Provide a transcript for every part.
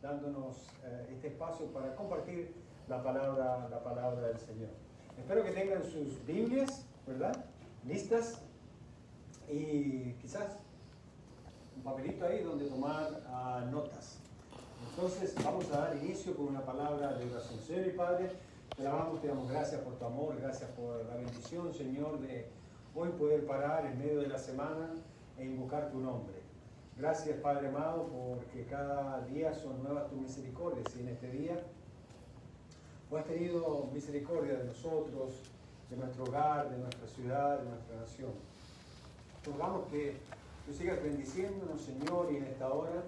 dándonos este espacio para compartir la palabra del Señor. Espero que tengan sus Biblias, ¿verdad?, listas, y quizás un papelito ahí donde tomar notas. Entonces vamos a dar inicio con una palabra de oración. Señor y Padre, te alabamos, te damos gracias por tu amor, gracias por la bendición, Señor, de hoy poder parar en medio de la semana e invocar tu nombre. Gracias, Padre amado, porque cada día son nuevas tus misericordias, y en este día tú has tenido misericordia de nosotros, de nuestro hogar, de nuestra ciudad, de nuestra nación. Rogamos que tú sigas bendiciéndonos, Señor, y en esta hora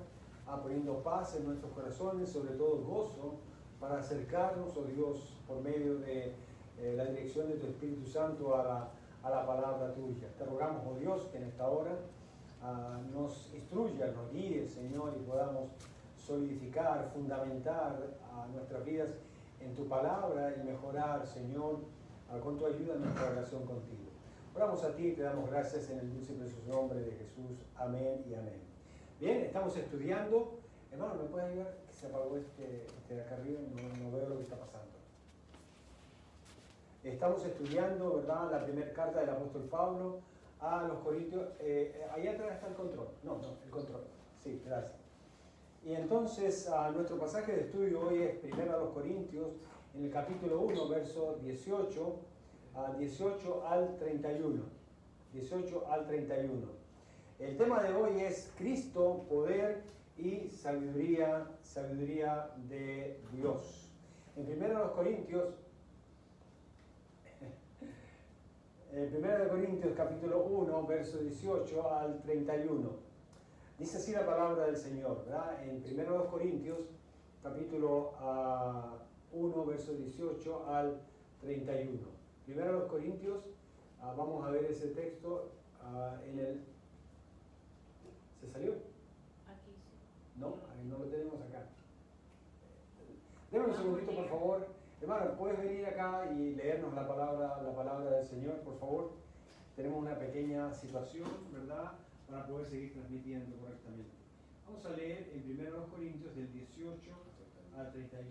poniendo paz en nuestros corazones, sobre todo gozo, para acercarnos, oh Dios, por medio de la dirección de tu Espíritu Santo a la palabra tuya. Te rogamos, oh Dios, que en esta hora nos instruya, nos guíe, Señor, y podamos solidificar, fundamentar nuestras vidas en tu palabra y mejorar, Señor, con tu ayuda nuestra relación contigo. Oramos a ti y te damos gracias en el dulce y precioso nombre de Jesús. Amén y amén. Bien, estamos estudiando. Hermano, ¿me puede ayudar? Que se apagó este de acá arriba, no veo lo que está pasando. Estamos estudiando, ¿verdad?, la primera carta del apóstol Pablo a los Corintios. Allá atrás está el control. No, el control. Sí, gracias. Y entonces, nuestro pasaje de estudio hoy es 1 Corintios, en el capítulo 1, verso 18 al 31. 18 al 31. El tema de hoy es Cristo, poder y sabiduría de Dios. En 1 Corintios, capítulo 1, verso 18 al 31. Dice así la palabra del Señor, ¿verdad? En 1 Corintios, capítulo 1, verso 18 al 31. 1 Corintios, vamos a ver ese texto en el... ¿Se salió? Aquí sí. No, ahí no lo tenemos acá. Deme un segundito, por favor. Hermano, ¿puedes venir acá y leernos la palabra del Señor, por favor? Tenemos una pequeña situación, ¿verdad?, para poder seguir transmitiendo correctamente. Vamos a leer en 1 Corintios del 18 al 31.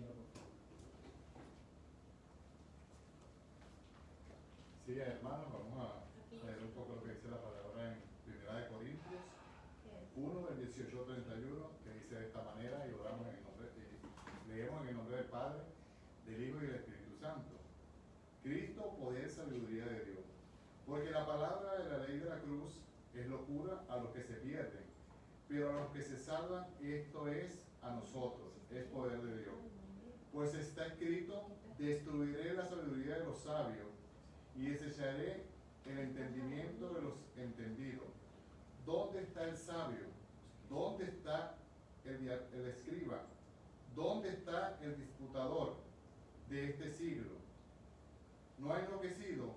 Sí, hermanos, vamos a leer un poco lo que dice la palabra en 1 Corintios 1, del 18 al 31, que dice de esta manera, y oramos leemos en el nombre del Padre, del Hijo y del Espíritu Santo. Cristo, poder, sabiduría de Dios. Porque la palabra de la ley de la cruz es locura a los que se pierden, pero a los que se salvan, esto es a nosotros, es poder de Dios. Pues está escrito, destruiré la sabiduría de los sabios y desecharé el entendimiento de los entendidos. ¿Dónde está el sabio? ¿Dónde está el escriba? ¿Dónde está el disputador de este siglo? ¿No ha enloquecido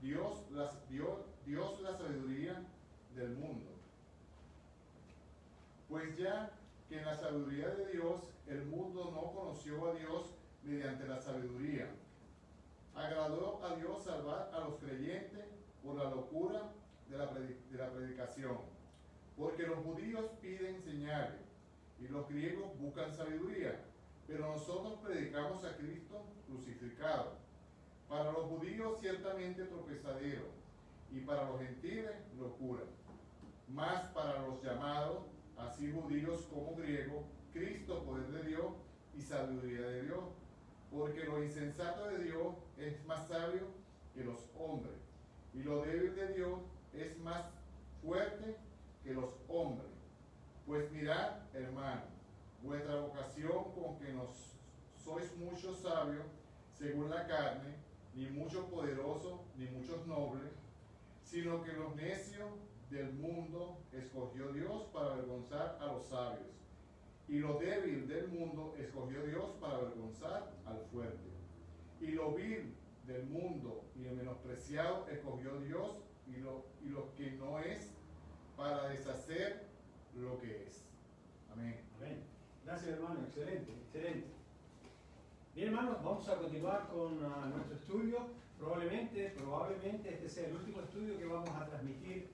Dios la sabiduría del mundo? Pues ya que en la sabiduría de Dios el mundo no conoció a Dios mediante la sabiduría, agradó a Dios salvar a los creyentes por la locura de la predicación, porque los judíos piden señales y los griegos buscan sabiduría, pero nosotros predicamos a Cristo crucificado, para los judíos ciertamente tropezadero, y para los gentiles locura, mas para los llamados, así judíos como griegos, Cristo poder de Dios y sabiduría de Dios, porque lo insensato de Dios es más sabio que los hombres, y lo débil de Dios es más fuerte que los hombres. Pues mirad, hermano, vuestra vocación, con que no sois muchos sabios según la carne, ni muchos poderosos, ni muchos nobles, sino que los necios del mundo escogió Dios para avergonzar a los sabios, y lo débil del mundo escogió Dios para avergonzar al fuerte, y lo vil del mundo y el menospreciado escogió Dios, y lo que no es, para deshacer lo que es. Amén. Amén. Gracias, hermano. Excelente. Bien, hermanos, vamos a continuar con nuestro estudio. Probablemente este sea el último estudio que vamos a transmitir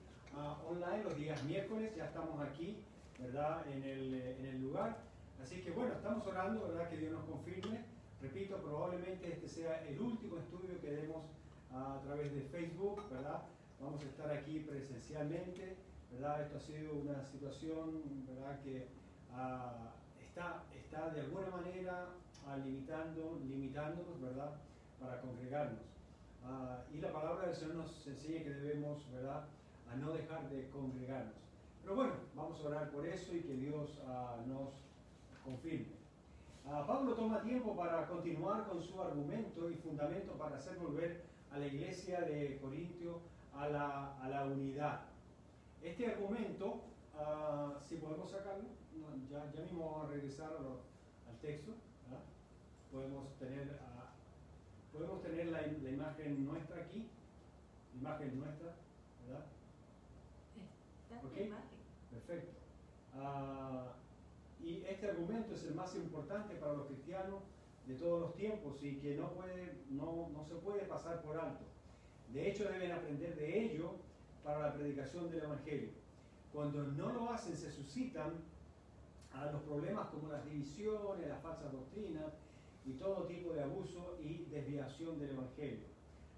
online los días miércoles. Ya estamos aquí, ¿verdad?, en el lugar. Así que bueno, estamos orando, ¿verdad? Que Dios nos confirme. Repito, probablemente este sea el último estudio que demos a través de Facebook, ¿verdad? Vamos a estar aquí presencialmente, ¿verdad? Esto ha sido una situación, ¿verdad? Que está de alguna manera limitándonos, ¿verdad? Para congregarnos. Y la palabra del Señor nos enseña que debemos, ¿verdad? A no dejar de congregarnos. Pero bueno, vamos a orar por eso y que Dios nos confirme. Pablo toma tiempo para continuar con su argumento y fundamento para hacer volver a la iglesia de Corintio a la unidad. Este argumento, si podemos sacarlo, ya mismo vamos a regresar al texto, ¿verdad? Podemos tener la imagen nuestra aquí, la imagen nuestra, ¿verdad? ¿Ok? Perfecto. Y este argumento es el más importante para los cristianos de todos los tiempos y que no se puede pasar por alto. De hecho, deben aprender de ello para la predicación del Evangelio. Cuando no lo hacen, se suscitan los problemas como las divisiones, las falsas doctrinas y todo tipo de abuso y desviación del Evangelio,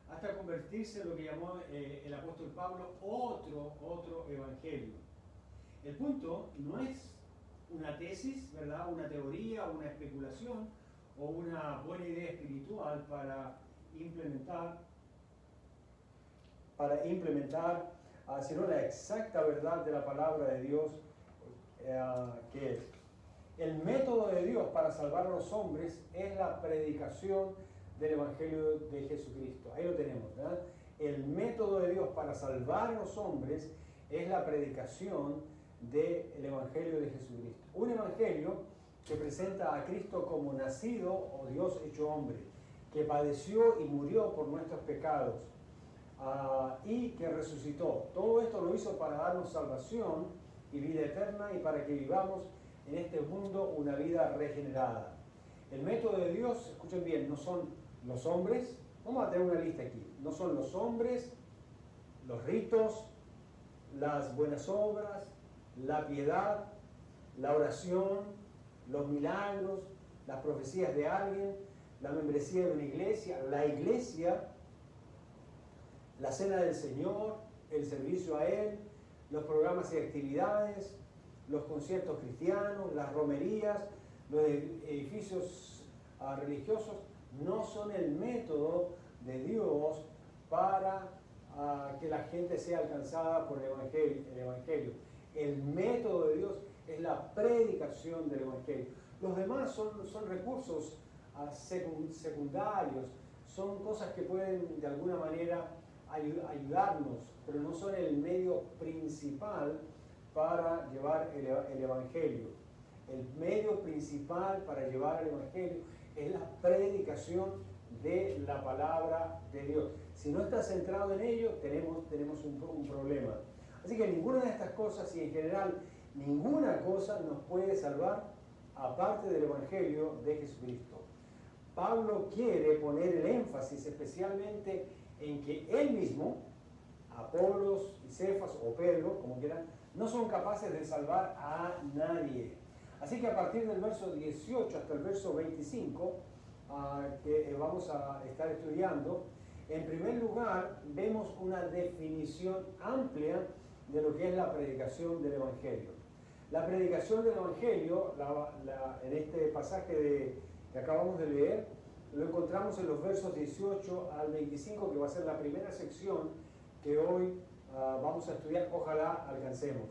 hasta convertirse en lo que llamó el apóstol Pablo otro Evangelio. El punto no es una tesis, ¿verdad? Una teoría, una especulación o una buena idea espiritual para implementar, sino la exacta verdad de la palabra de Dios, que es el método de Dios para salvar a los hombres es la predicación del Evangelio de Jesucristo. Ahí lo tenemos, ¿verdad? El método de Dios para salvar a los hombres es la predicación del Evangelio de Jesucristo. Un Evangelio que presenta a Cristo como nacido o Dios hecho hombre, que padeció y murió por nuestros pecados y que resucitó. Todo esto lo hizo para darnos salvación y vida eterna y para que vivamos en este mundo una vida regenerada. El método de Dios, escuchen bien, no son los hombres, vamos a tener una lista aquí, no son los hombres, los ritos, las buenas obras, la piedad, la oración, los milagros, las profecías de alguien, la membresía de una iglesia, la iglesia, la cena del Señor, el servicio a Él, los programas y actividades, los conciertos cristianos, las romerías, los edificios religiosos, no son el método de Dios para que la gente sea alcanzada por el Evangelio. El método de Dios es la predicación del Evangelio. Los demás son recursos secundarios, son cosas que pueden de alguna manera ayudarnos, pero no son el medio principal para llevar el Evangelio. El medio principal para llevar el Evangelio es la predicación de la palabra de Dios. Si no estás centrado en ello, tenemos un problema. Así que ninguna de estas cosas, y en general ninguna cosa, nos puede salvar aparte del Evangelio de Jesucristo. Pablo quiere poner el énfasis especialmente en que él mismo, Apolos y Cefas o Pedro, como quieran, no son capaces de salvar a nadie. Así que a partir del verso 18 hasta el verso 25, que vamos a estar estudiando, en primer lugar vemos una definición amplia de lo que es la predicación del Evangelio. La predicación del Evangelio, en este pasaje que acabamos de leer, lo encontramos en los versos 18 al 25, que va a ser la primera sección que hoy vamos a estudiar, ojalá alcancemos.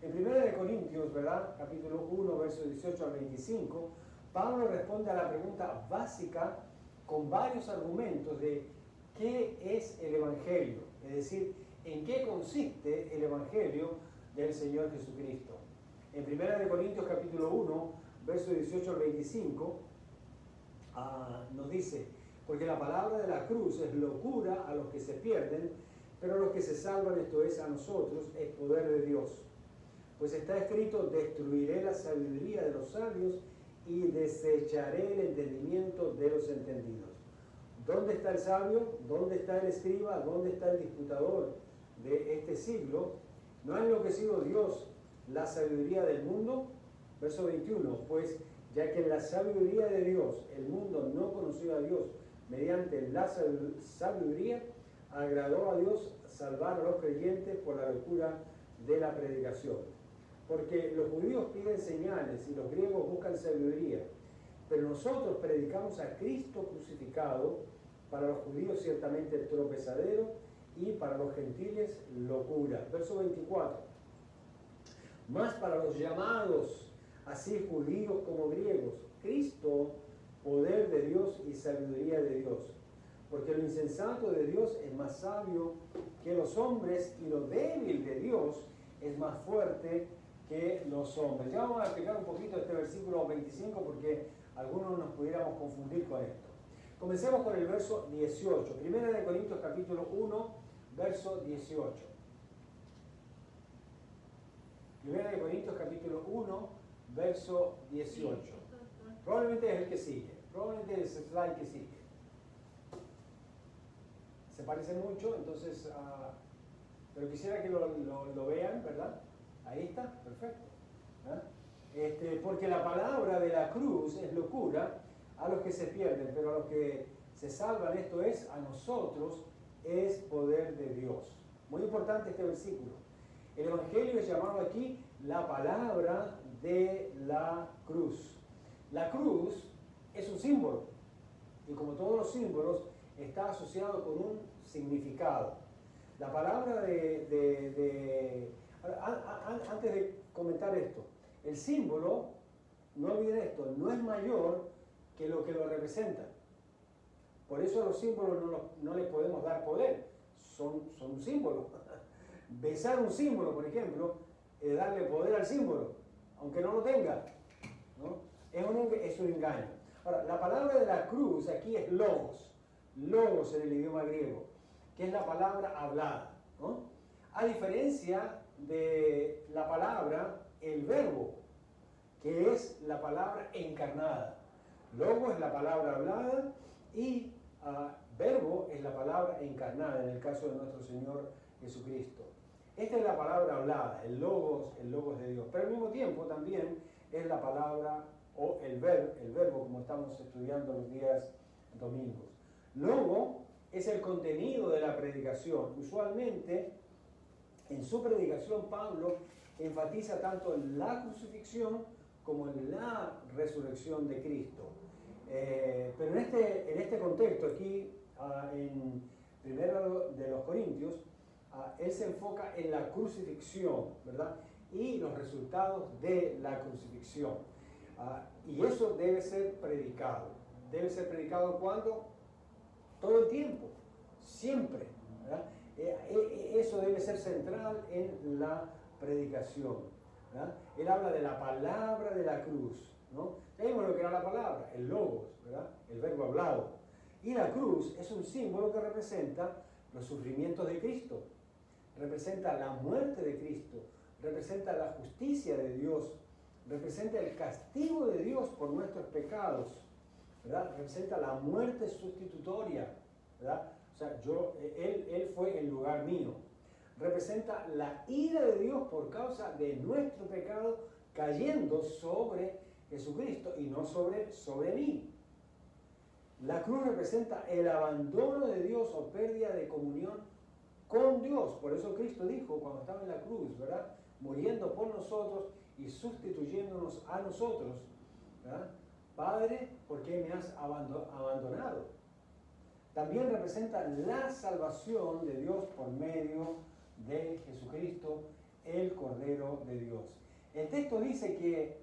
En 1 Corintios, ¿verdad? Capítulo 1, versos 18 al 25, Pablo responde a la pregunta básica con varios argumentos de qué es el Evangelio, es decir, en qué consiste el Evangelio del Señor Jesucristo. En 1 Corintios capítulo 1, versos 18 al 25, nos dice, porque la palabra de la cruz es locura a los que se pierden, pero a los que se salvan, esto es, a nosotros, es poder de Dios. Pues está escrito, destruiré la sabiduría de los sabios y desecharé el entendimiento de los entendidos. ¿Dónde está el sabio? ¿Dónde está el escriba? ¿Dónde está el disputador de este siglo? ¿No ha enloquecido Dios la sabiduría del mundo? Verso 21, pues ya que la sabiduría de Dios, el mundo no conoció a Dios mediante la sabiduría, agradó a Dios salvar a los creyentes por la locura de la predicación. Porque los judíos piden señales y los griegos buscan sabiduría, pero nosotros predicamos a Cristo crucificado, para los judíos ciertamente tropezadero y para los gentiles locura. Verso 24. Más para los llamados, así judíos como griegos, Cristo, poder de Dios y sabiduría de Dios. Porque lo insensato de Dios es más sabio que los hombres y lo débil de Dios es más fuerte que los hombres. Ya vamos a explicar un poquito este versículo 25 porque algunos nos pudiéramos confundir con esto. Comencemos con el verso 18. Primera de Corintios capítulo 1, verso 18. Primera de Corintios capítulo 1, verso 18. Probablemente es el que sigue. Probablemente es el slide que sigue. Se parece mucho, entonces, pero quisiera que lo vean, ¿verdad? Ahí está, perfecto. Porque la palabra de la cruz es locura a los que se pierden, pero a los que se salvan, esto es, a nosotros, es poder de Dios. Muy importante este versículo. El Evangelio es llamado aquí la palabra de la cruz. La cruz es un símbolo, y como todos los símbolos, está asociado con un significado. La palabra antes de comentar esto, el símbolo, no olviden esto, no es mayor que lo representa. Por eso a los símbolos no les podemos dar poder, son un símbolo. Besar un símbolo, por ejemplo, es darle poder al símbolo, aunque no lo tenga, ¿no? Es un engaño. Ahora, la palabra de la cruz aquí es logos en el idioma griego, que es la palabra hablada, ¿no? A diferencia de la palabra, el verbo, que es la palabra encarnada. Logo es la palabra hablada y verbo es la palabra encarnada, en el caso de nuestro Señor Jesucristo. Esta es la palabra hablada, el logos de Dios, pero al mismo tiempo también es la palabra o el verbo, como estamos estudiando los días domingos. Logo es el contenido de la predicación. Usualmente, en su predicación, Pablo enfatiza tanto en la crucifixión como en la resurrección de Cristo. Pero en este contexto, aquí en Primero de los Corintios, él se enfoca en la crucifixión, ¿verdad? Y los resultados de la crucifixión. Y eso debe ser predicado. Debe ser predicado ¿cuándo? Todo el tiempo, siempre, ¿verdad? Eso debe ser central en la predicación, ¿verdad? Él habla de la palabra de la cruz, ¿no? Ya vimos lo que era la palabra, el logos, ¿verdad? El verbo hablado. Y la cruz es un símbolo que representa los sufrimientos de Cristo, representa la muerte de Cristo, representa la justicia de Dios, representa el castigo de Dios por nuestros pecados, ¿verdad? Representa la muerte sustitutoria, ¿verdad? O sea, él fue en lugar mío. Representa la ira de Dios por causa de nuestro pecado cayendo sobre Jesucristo y no sobre mí. La cruz representa el abandono de Dios o pérdida de comunión con Dios. Por eso Cristo dijo cuando estaba en la cruz, ¿verdad? Muriendo por nosotros y sustituyéndonos a nosotros, ¿verdad? Padre, ¿por qué me has abandonado? También representa la salvación de Dios por medio de Jesucristo, el Cordero de Dios. El texto dice que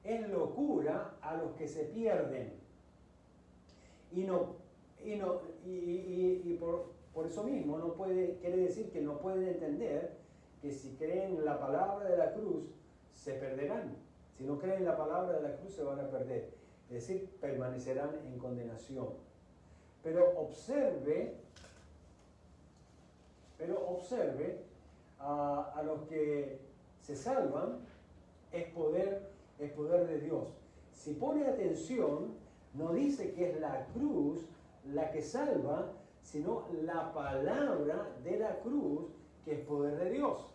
es locura a los que se pierden. Y por eso mismo quiere decir que no pueden entender que si creen en la palabra de la cruz, se perderán. Si no creen en la palabra de la cruz, se van a perder. Es decir, permanecerán en condenación. Pero observe a los que se salvan, es poder de Dios. Si pone atención, no dice que es la cruz la que salva, sino la palabra de la cruz que es poder de Dios.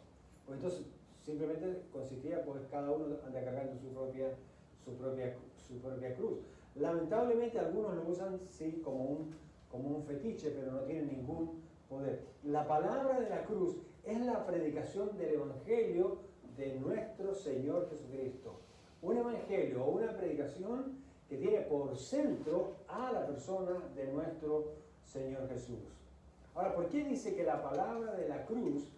Pues entonces simplemente consistía, pues cada uno anda cargando su propia su propia cruz. Lamentablemente algunos lo usan sí como un fetiche, pero no tienen ningún poder. La palabra de la cruz es la predicación del Evangelio de nuestro Señor Jesucristo. Un evangelio o una predicación que tiene por centro a la persona de nuestro Señor Jesús. Ahora, ¿por qué dice que la palabra de la cruz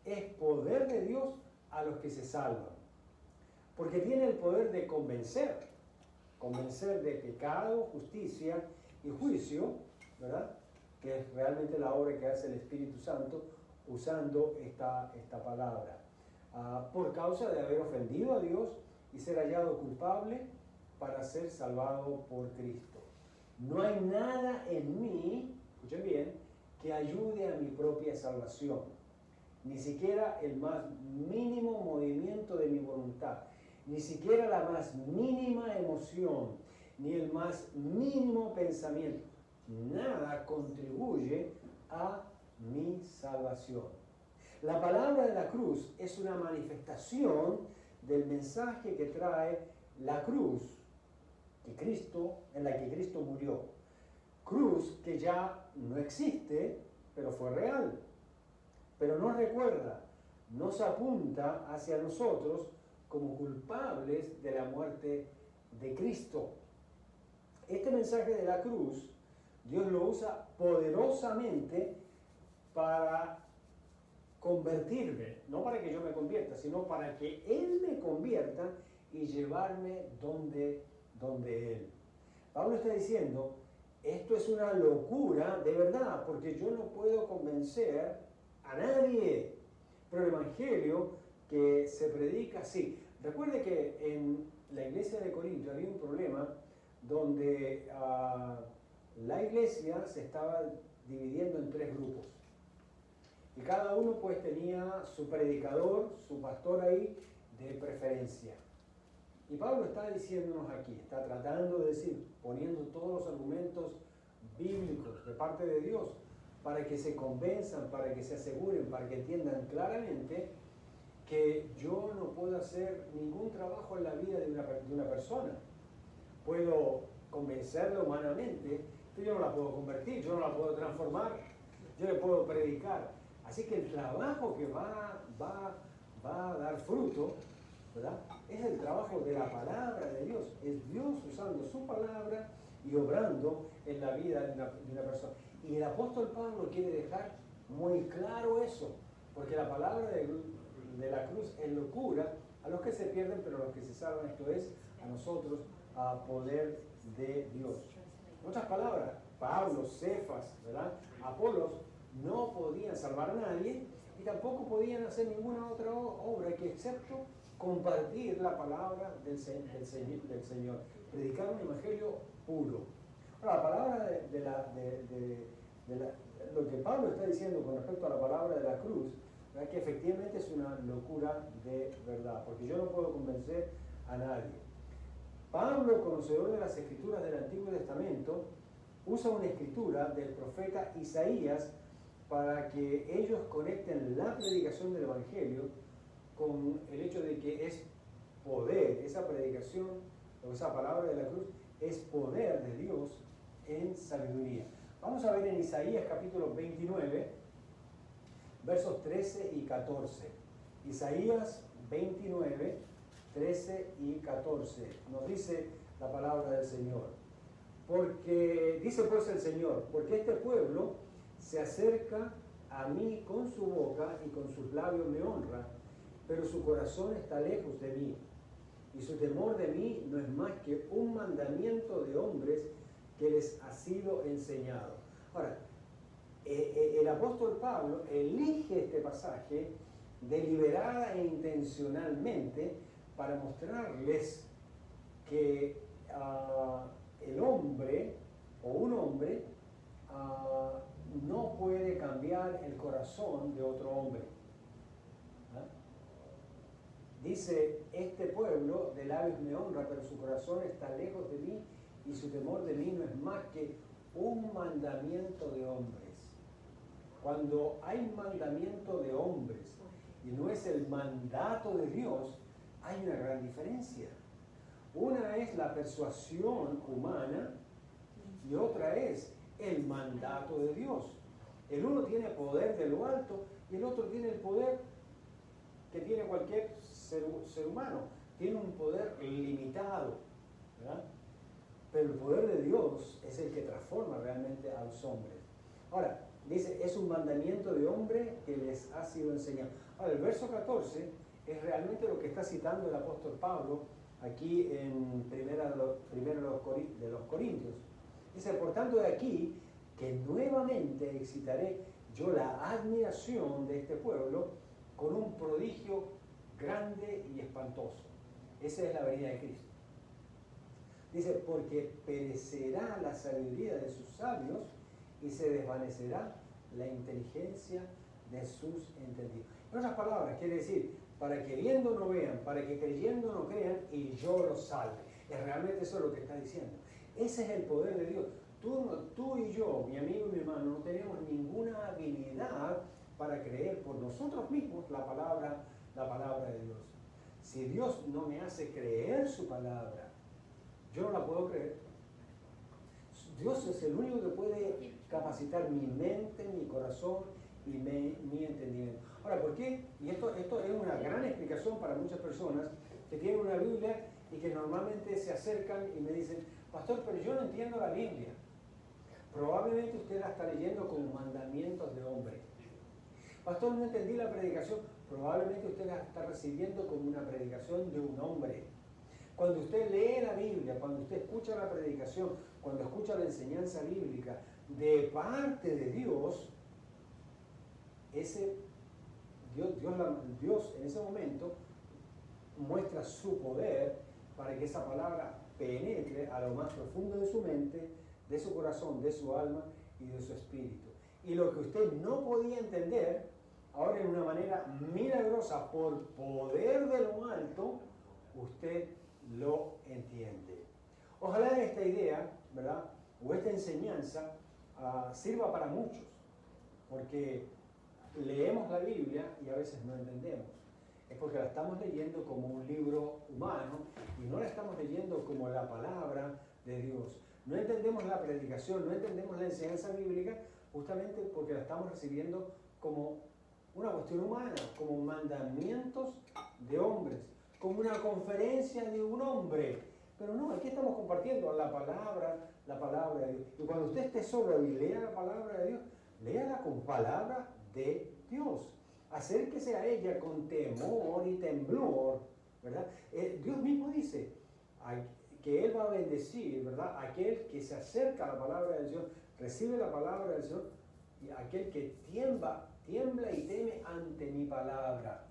es poder de Dios a los que se salvan? Porque tiene el poder de convencer de pecado, justicia y juicio, ¿verdad? Que es realmente la obra que hace el Espíritu Santo usando esta palabra. Por causa de haber ofendido a Dios y ser hallado culpable para ser salvado por Cristo. No hay nada en mí, escuchen bien, que ayude a mi propia salvación. Ni siquiera el más mínimo movimiento de mi voluntad, ni siquiera la más mínima emoción, ni el más mínimo pensamiento. Nada contribuye a mi salvación. La palabra de la cruz es una manifestación del mensaje que trae la cruz en la que Cristo murió. Cruz que ya no existe, pero fue real. Pero nos recuerda, nos apunta hacia nosotros como culpables de la muerte de Cristo. Este mensaje de la cruz, Dios lo usa poderosamente para convertirme, no para que yo me convierta, sino para que Él me convierta y llevarme donde Él. Pablo está diciendo, esto es una locura de verdad, porque yo no puedo convencer a nadie, pero el evangelio que se predica, sí. Recuerde que en la iglesia de Corinto había un problema donde la iglesia se estaba dividiendo en 3 grupos. Y cada uno pues tenía su predicador, su pastor ahí de preferencia. Y Pablo está diciéndonos aquí, está tratando de decir, poniendo todos los argumentos bíblicos de parte de Dios para que se convenzan, para que se aseguren, para que entiendan claramente que yo no puedo hacer ningún trabajo en la vida de una persona. Puedo convencerla humanamente, pero yo no la puedo convertir, yo no la puedo transformar, yo le puedo predicar. Así que el trabajo que va a dar fruto, ¿verdad? Es el trabajo de la palabra de Dios. Es Dios usando su palabra y obrando en la vida de una persona. Y el apóstol Pablo quiere dejar muy claro eso, porque la palabra de la cruz es locura a los que se pierden, pero a los que se salvan, esto es, a nosotros, a poder de Dios. En otras palabras, Pablo, Cefas, ¿verdad? Apolos no podían salvar a nadie y tampoco podían hacer ninguna otra obra que excepto compartir la palabra del Señor, predicar un evangelio puro. Ahora, la palabra lo que Pablo está diciendo con respecto a la palabra de la cruz, ¿verdad? Que efectivamente es una locura de verdad, porque yo no puedo convencer a nadie. Pablo, conocedor de las escrituras del Antiguo Testamento, usa una escritura del profeta Isaías para que ellos conecten la predicación del Evangelio con el hecho de que es poder, esa predicación, o esa palabra de la cruz, es poder de Dios en sabiduría. Vamos a ver en Isaías capítulo 29, versos 13 y 14. Isaías 29, 13 y 14. Nos dice la palabra del Señor. Porque, dice pues el Señor, porque este pueblo se acerca a mí con su boca y con sus labios me honra, pero su corazón está lejos de mí, y su temor de mí no es más que un mandamiento de hombres que les ha sido enseñado. Ahora, el apóstol Pablo elige este pasaje deliberada e intencionalmente para mostrarles que el hombre o un hombre no puede cambiar el corazón de otro hombre. Dice, este pueblo de labios me honra, pero su corazón está lejos de mí y su temor de mí no es más que un mandamiento de hombres. Cuando hay mandamiento de hombres y no es el mandato de Dios, hay una gran diferencia. Una es la persuasión humana y otra es el mandato de Dios. El uno tiene poder de lo alto y el otro tiene el poder que tiene cualquier ser humano. Tiene un poder limitado, ¿verdad? Pero el poder de Dios es el que transforma realmente a los hombres. Ahora, dice, es un mandamiento de hombre que les ha sido enseñado. Ahora, el verso 14 es realmente lo que está citando el apóstol Pablo aquí en primera de los Corintios. Dice, por tanto, de aquí que nuevamente excitaré yo la admiración de este pueblo con un prodigio grande y espantoso. Esa es la venida de Cristo. Dice, porque perecerá la sabiduría de sus sabios y se desvanecerá la inteligencia de sus entendidos. En otras palabras, quiere decir, para que viendo no vean, para que creyendo no crean y yo los salve. Es realmente eso lo que está diciendo. Ese es el poder de Dios. Tú y yo, mi amigo y mi hermano, no tenemos ninguna habilidad para creer por nosotros mismos la palabra de Dios. Si Dios no me hace creer su palabra, yo no la puedo creer. Dios es el único que puede capacitar mi mente, mi corazón y mi entendimiento. Ahora, ¿por qué? Y esto es una gran explicación para muchas personas que tienen una Biblia y que normalmente se acercan y me dicen, pastor, pero yo no entiendo la Biblia. Probablemente usted la está leyendo como mandamientos de hombre. Pastor, no entendí la predicación. Probablemente usted la está recibiendo como una predicación de un hombre. Cuando usted lee la Biblia, cuando usted escucha la predicación, cuando escucha la enseñanza bíblica de parte de Dios, Dios en ese momento muestra su poder para que esa palabra penetre a lo más profundo de su mente, de su corazón, de su alma y de su espíritu. Y lo que usted no podía entender, ahora en una manera milagrosa, por poder de lo alto, usted lo entiende. Ojalá esta idea, ¿verdad? O esta enseñanza sirva para muchos, porque leemos la Biblia y a veces no entendemos. Es porque la estamos leyendo como un libro humano y no la estamos leyendo como la palabra de Dios. No entendemos la predicación, no entendemos la enseñanza bíblica justamente porque la estamos recibiendo como una cuestión humana, como mandamientos de hombres, como una conferencia de un hombre. Pero no, aquí estamos compartiendo la palabra de Dios. Y cuando usted esté solo y lea la palabra de Dios, léala con palabra de Dios. Acérquese a ella con temor y temblor, ¿verdad? Dios mismo dice que Él va a bendecir, ¿verdad? Aquel que se acerca a la palabra del Señor, recibe la palabra del Señor, y aquel que tiembla y teme ante mi palabra.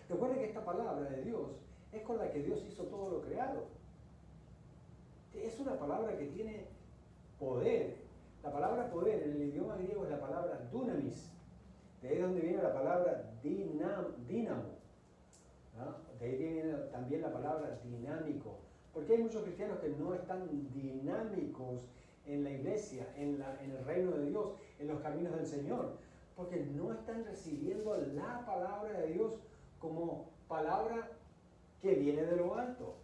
Recuerde que esta palabra de Dios es con la que Dios hizo todo lo creado. Es una palabra que tiene poder. La palabra poder en el idioma griego es la palabra dunamis. De ahí es donde viene la palabra dínamo. ¿No? De ahí viene también la palabra dinámico. Porque hay muchos cristianos que no están dinámicos en la iglesia, en el reino de Dios, en los caminos del Señor. Porque no están recibiendo la palabra de Dios como palabra que viene de lo alto.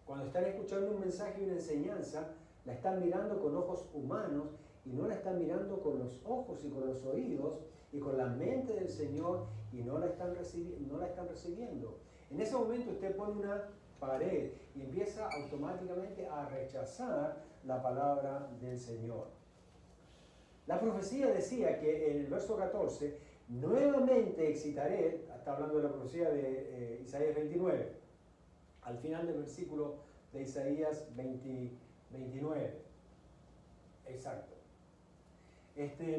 Cuando están escuchando un mensaje y una enseñanza, la están mirando con ojos humanos y no la están mirando con los ojos y con los oídos y con la mente del Señor y no la están recibiendo. En ese momento usted pone una pared y empieza automáticamente a rechazar la palabra del Señor. La profecía decía que en el verso 14, nuevamente excitaré, está hablando de la profecía de Isaías 29, al final del versículo de Isaías 29. Exacto.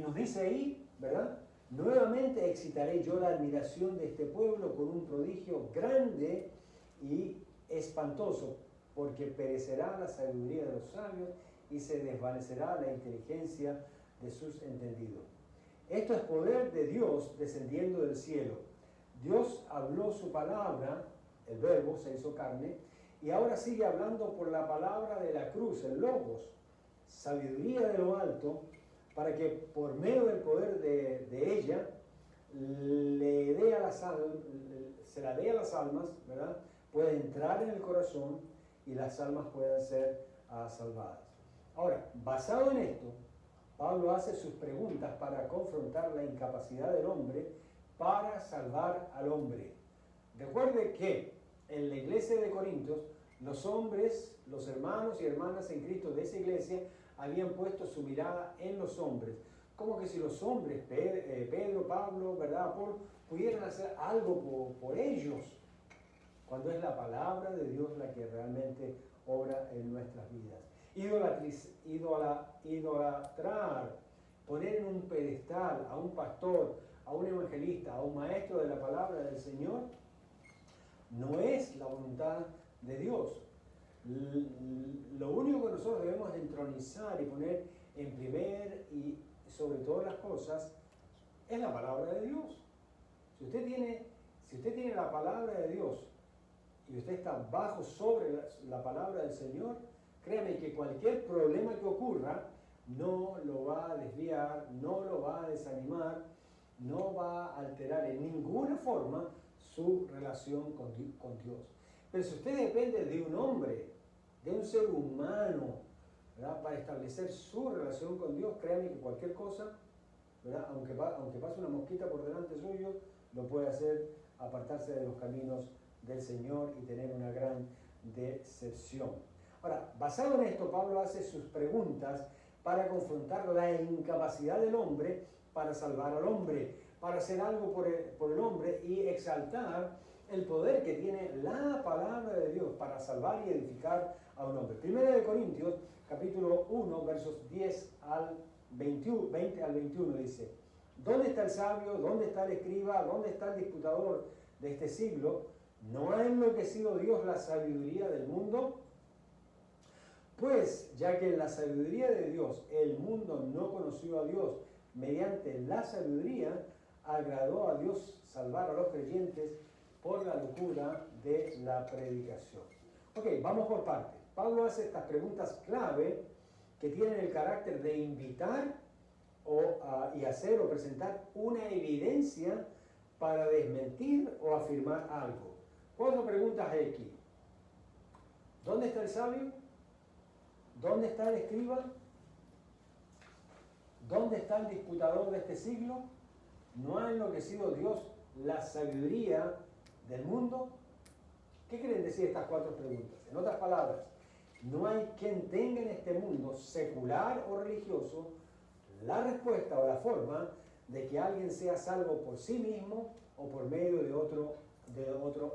Nos dice ahí, ¿verdad? Nuevamente excitaré yo la admiración de este pueblo con un prodigio grande y espantoso, porque perecerá la sabiduría de los sabios y se desvanecerá la inteligencia de sus entendidos. Esto es poder de Dios descendiendo del cielo. Dios habló su palabra, el verbo se hizo carne, y ahora sigue hablando por la palabra de la cruz, el logos, sabiduría de lo alto, para que por medio del poder de ella se la dé a las almas, ¿verdad? Puede entrar en el corazón y las almas puedan ser salvadas. Ahora, basado en esto, Pablo hace sus preguntas para confrontar la incapacidad del hombre para salvar al hombre. Recuerde que en la iglesia de Corintios, los hombres, los hermanos y hermanas en Cristo de esa iglesia habían puesto su mirada en los hombres. Como que si los hombres, Pedro, Pablo, ¿verdad? Apolo, pudieran hacer algo por ellos, cuando es la palabra de Dios la que realmente obra en nuestras vidas. Idolatrar, poner en un pedestal a un pastor, a un evangelista, a un maestro de la palabra del Señor, no es la voluntad de Dios. Lo único que nosotros debemos entronizar y poner en primer y sobre todas las cosas es la palabra de Dios. Si usted tiene la palabra de Dios y usted está sobre la palabra del Señor, créame que cualquier problema que ocurra no lo va a desviar, no lo va a desanimar, no va a alterar en ninguna forma su relación con Dios. Pero si usted depende de un hombre, de un ser humano, ¿verdad?, para establecer su relación con Dios, créame que cualquier cosa, ¿verdad?, aunque pase una mosquita por delante suyo, lo puede hacer apartarse de los caminos del Señor y tener una gran decepción. Ahora, basado en esto, Pablo hace sus preguntas para confrontar la incapacidad del hombre para salvar al hombre, para hacer algo por el hombre y exaltar el poder que tiene la palabra de Dios para salvar y edificar a un hombre. Primera de Corintios, capítulo 1, versos 20 al 21 dice: ¿Dónde está el sabio? ¿Dónde está el escriba? ¿Dónde está el disputador de este siglo? ¿No ha enloquecido Dios la sabiduría del mundo? Pues, ya que en la sabiduría de Dios el mundo no conoció a Dios, mediante la sabiduría agradó a Dios salvar a los creyentes por la locura de la predicación. Ok, vamos por partes. Pablo hace estas preguntas clave que tienen el carácter de invitar y hacer o presentar una evidencia para desmentir o afirmar algo. 4 preguntas aquí. ¿Dónde está el sabio? ¿Dónde está el escriba? ¿Dónde está el disputador de este siglo? ¿No ha enloquecido Dios la sabiduría del mundo? ¿Qué quieren decir estas 4 preguntas? En otras palabras, no hay quien tenga en este mundo, secular o religioso, la respuesta o la forma de que alguien sea salvo por sí mismo o por medio de otro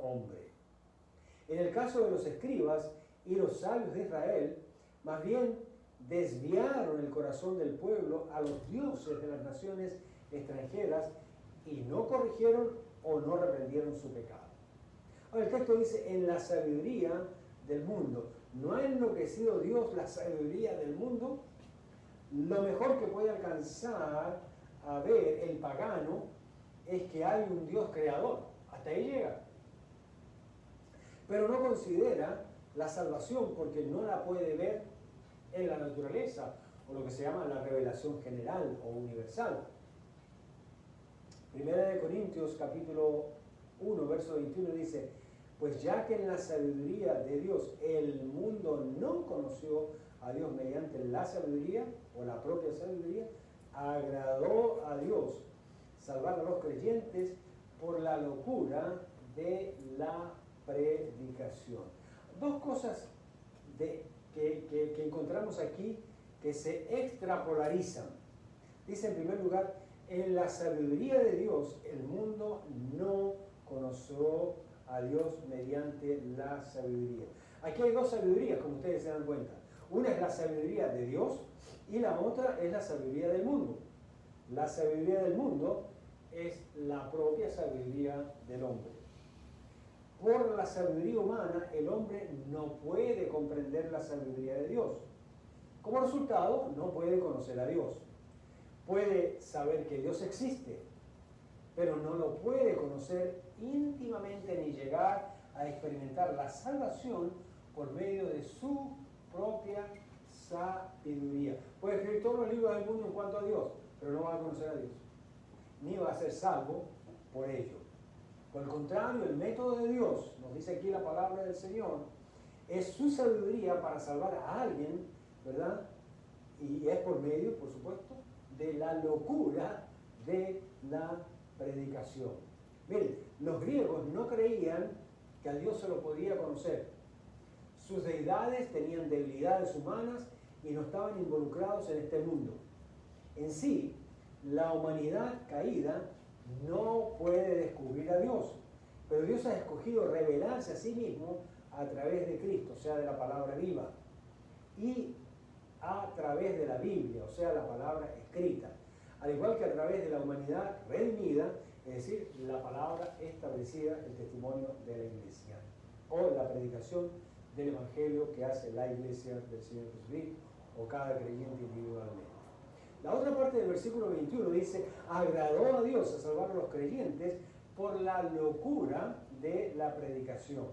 hombre. En el caso de los escribas y los sabios de Israel, más bien desviaron el corazón del pueblo a los dioses de las naciones extranjeras y no corrigieron o no reprendieron su pecado. Ahora el texto dice: en la sabiduría del mundo. ¿No ha enloquecido Dios la sabiduría del mundo? Lo mejor que puede alcanzar a ver el pagano es que hay un Dios creador. Hasta ahí llega. Pero no considera la salvación porque no la puede ver en la naturaleza, o lo que se llama la revelación general o universal. Primera de Corintios capítulo 1, verso 21 dice: pues ya que en la sabiduría de Dios el mundo no conoció a Dios mediante la sabiduría o la propia sabiduría, agradó a Dios salvar a los creyentes por la locura de la predicación. 2 cosas que encontramos aquí que se extrapolarizan. Dice en primer lugar: en la sabiduría de Dios el mundo no conoció a Dios mediante la sabiduría. Aquí hay 2 sabidurías, como ustedes se dan cuenta. Una es la sabiduría de Dios y la otra es la sabiduría del mundo. La sabiduría del mundo es la propia sabiduría del hombre. Por la sabiduría humana, el hombre no puede comprender la sabiduría de Dios. Como resultado, no puede conocer a Dios. Puede saber que Dios existe, pero no lo puede conocer íntimamente ni llegar a experimentar la salvación por medio de su propia sabiduría. Puede escribir todos los libros del mundo en cuanto a Dios, pero no va a conocer a Dios, ni va a ser salvo por ello. Por el contrario, el método de Dios, nos dice aquí la palabra del Señor, Es su sabiduría para salvar a alguien, ¿verdad? Y es por medio, por supuesto, de la locura de la predicación. Miren, los griegos no creían que a Dios se lo podía conocer. Sus deidades tenían debilidades humanas y no estaban involucrados en este mundo. En sí, la humanidad caída no puede descubrir a Dios, pero Dios ha escogido revelarse a sí mismo a través de Cristo, o sea, de la palabra viva, y a través de la Biblia, o sea, la palabra escrita, al igual que a través de la humanidad redimida, es decir, la palabra establecida, el testimonio de la iglesia, o la predicación del evangelio que hace la iglesia del Señor Jesucristo, o cada creyente individualmente. La otra parte del versículo 21 dice, agradó a Dios a salvar a los creyentes por la locura de la predicación.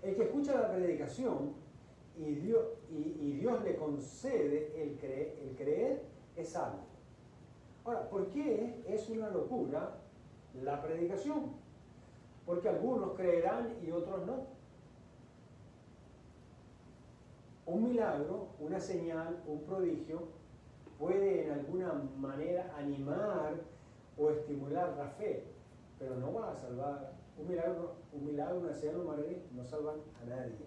El que escucha la predicación y Dios le concede el creer es salvo. Ahora, ¿por qué es una locura la predicación? Porque algunos creerán y otros no. Un milagro, una señal, un prodigio puede en alguna manera animar o estimular la fe, pero no va a salvar. Un milagro, una señal, un maravilloso no salvan a nadie.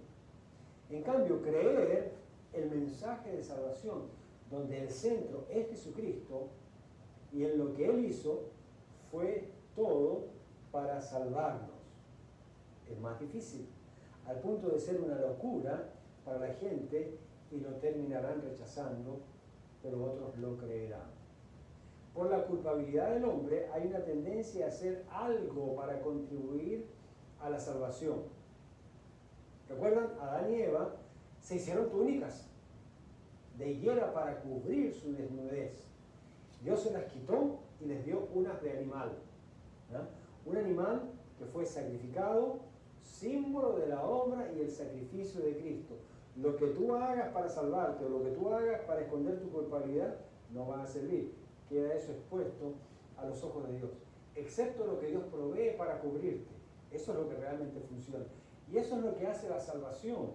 En cambio, creer el mensaje de salvación, donde el centro es Jesucristo y en lo que Él hizo fue todo para salvarnos, es más difícil, al punto de ser una locura para la gente y lo terminarán rechazando, pero otros lo creerán. Por la culpabilidad del hombre hay una tendencia a hacer algo para contribuir a la salvación. ¿Recuerdan? Adán y Eva se hicieron túnicas de higuera para cubrir su desnudez. Dios se las quitó y les dio unas de animal. ¿No? Un animal que fue sacrificado, símbolo de la obra y el sacrificio de Cristo. Lo que tú hagas para salvarte o lo que tú hagas para esconder tu culpabilidad no va a servir. Queda eso expuesto a los ojos de Dios. Excepto lo que Dios provee para cubrirte. Eso es lo que realmente funciona. Y eso es lo que hace la salvación.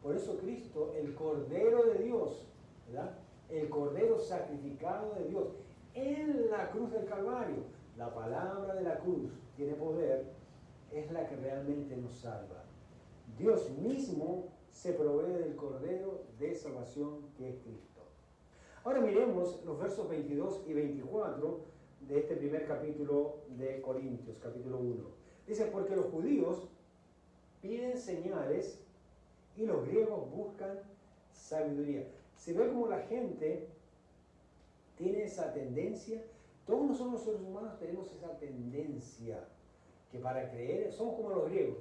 Por eso Cristo, el Cordero de Dios, ¿verdad? El Cordero sacrificado de Dios, en la cruz del Calvario, la palabra de la cruz tiene poder, es la que realmente nos salva. Dios mismo se provee del Cordero de salvación que es Cristo. Ahora miremos los versos 22 y 24 de este primer capítulo de Corintios, capítulo 1. Dice, porque los judíos piden señales y los griegos buscan sabiduría. Se ve como la gente tiene esa tendencia. Todos nosotros los seres humanos tenemos esa tendencia que para creer, somos como los griegos,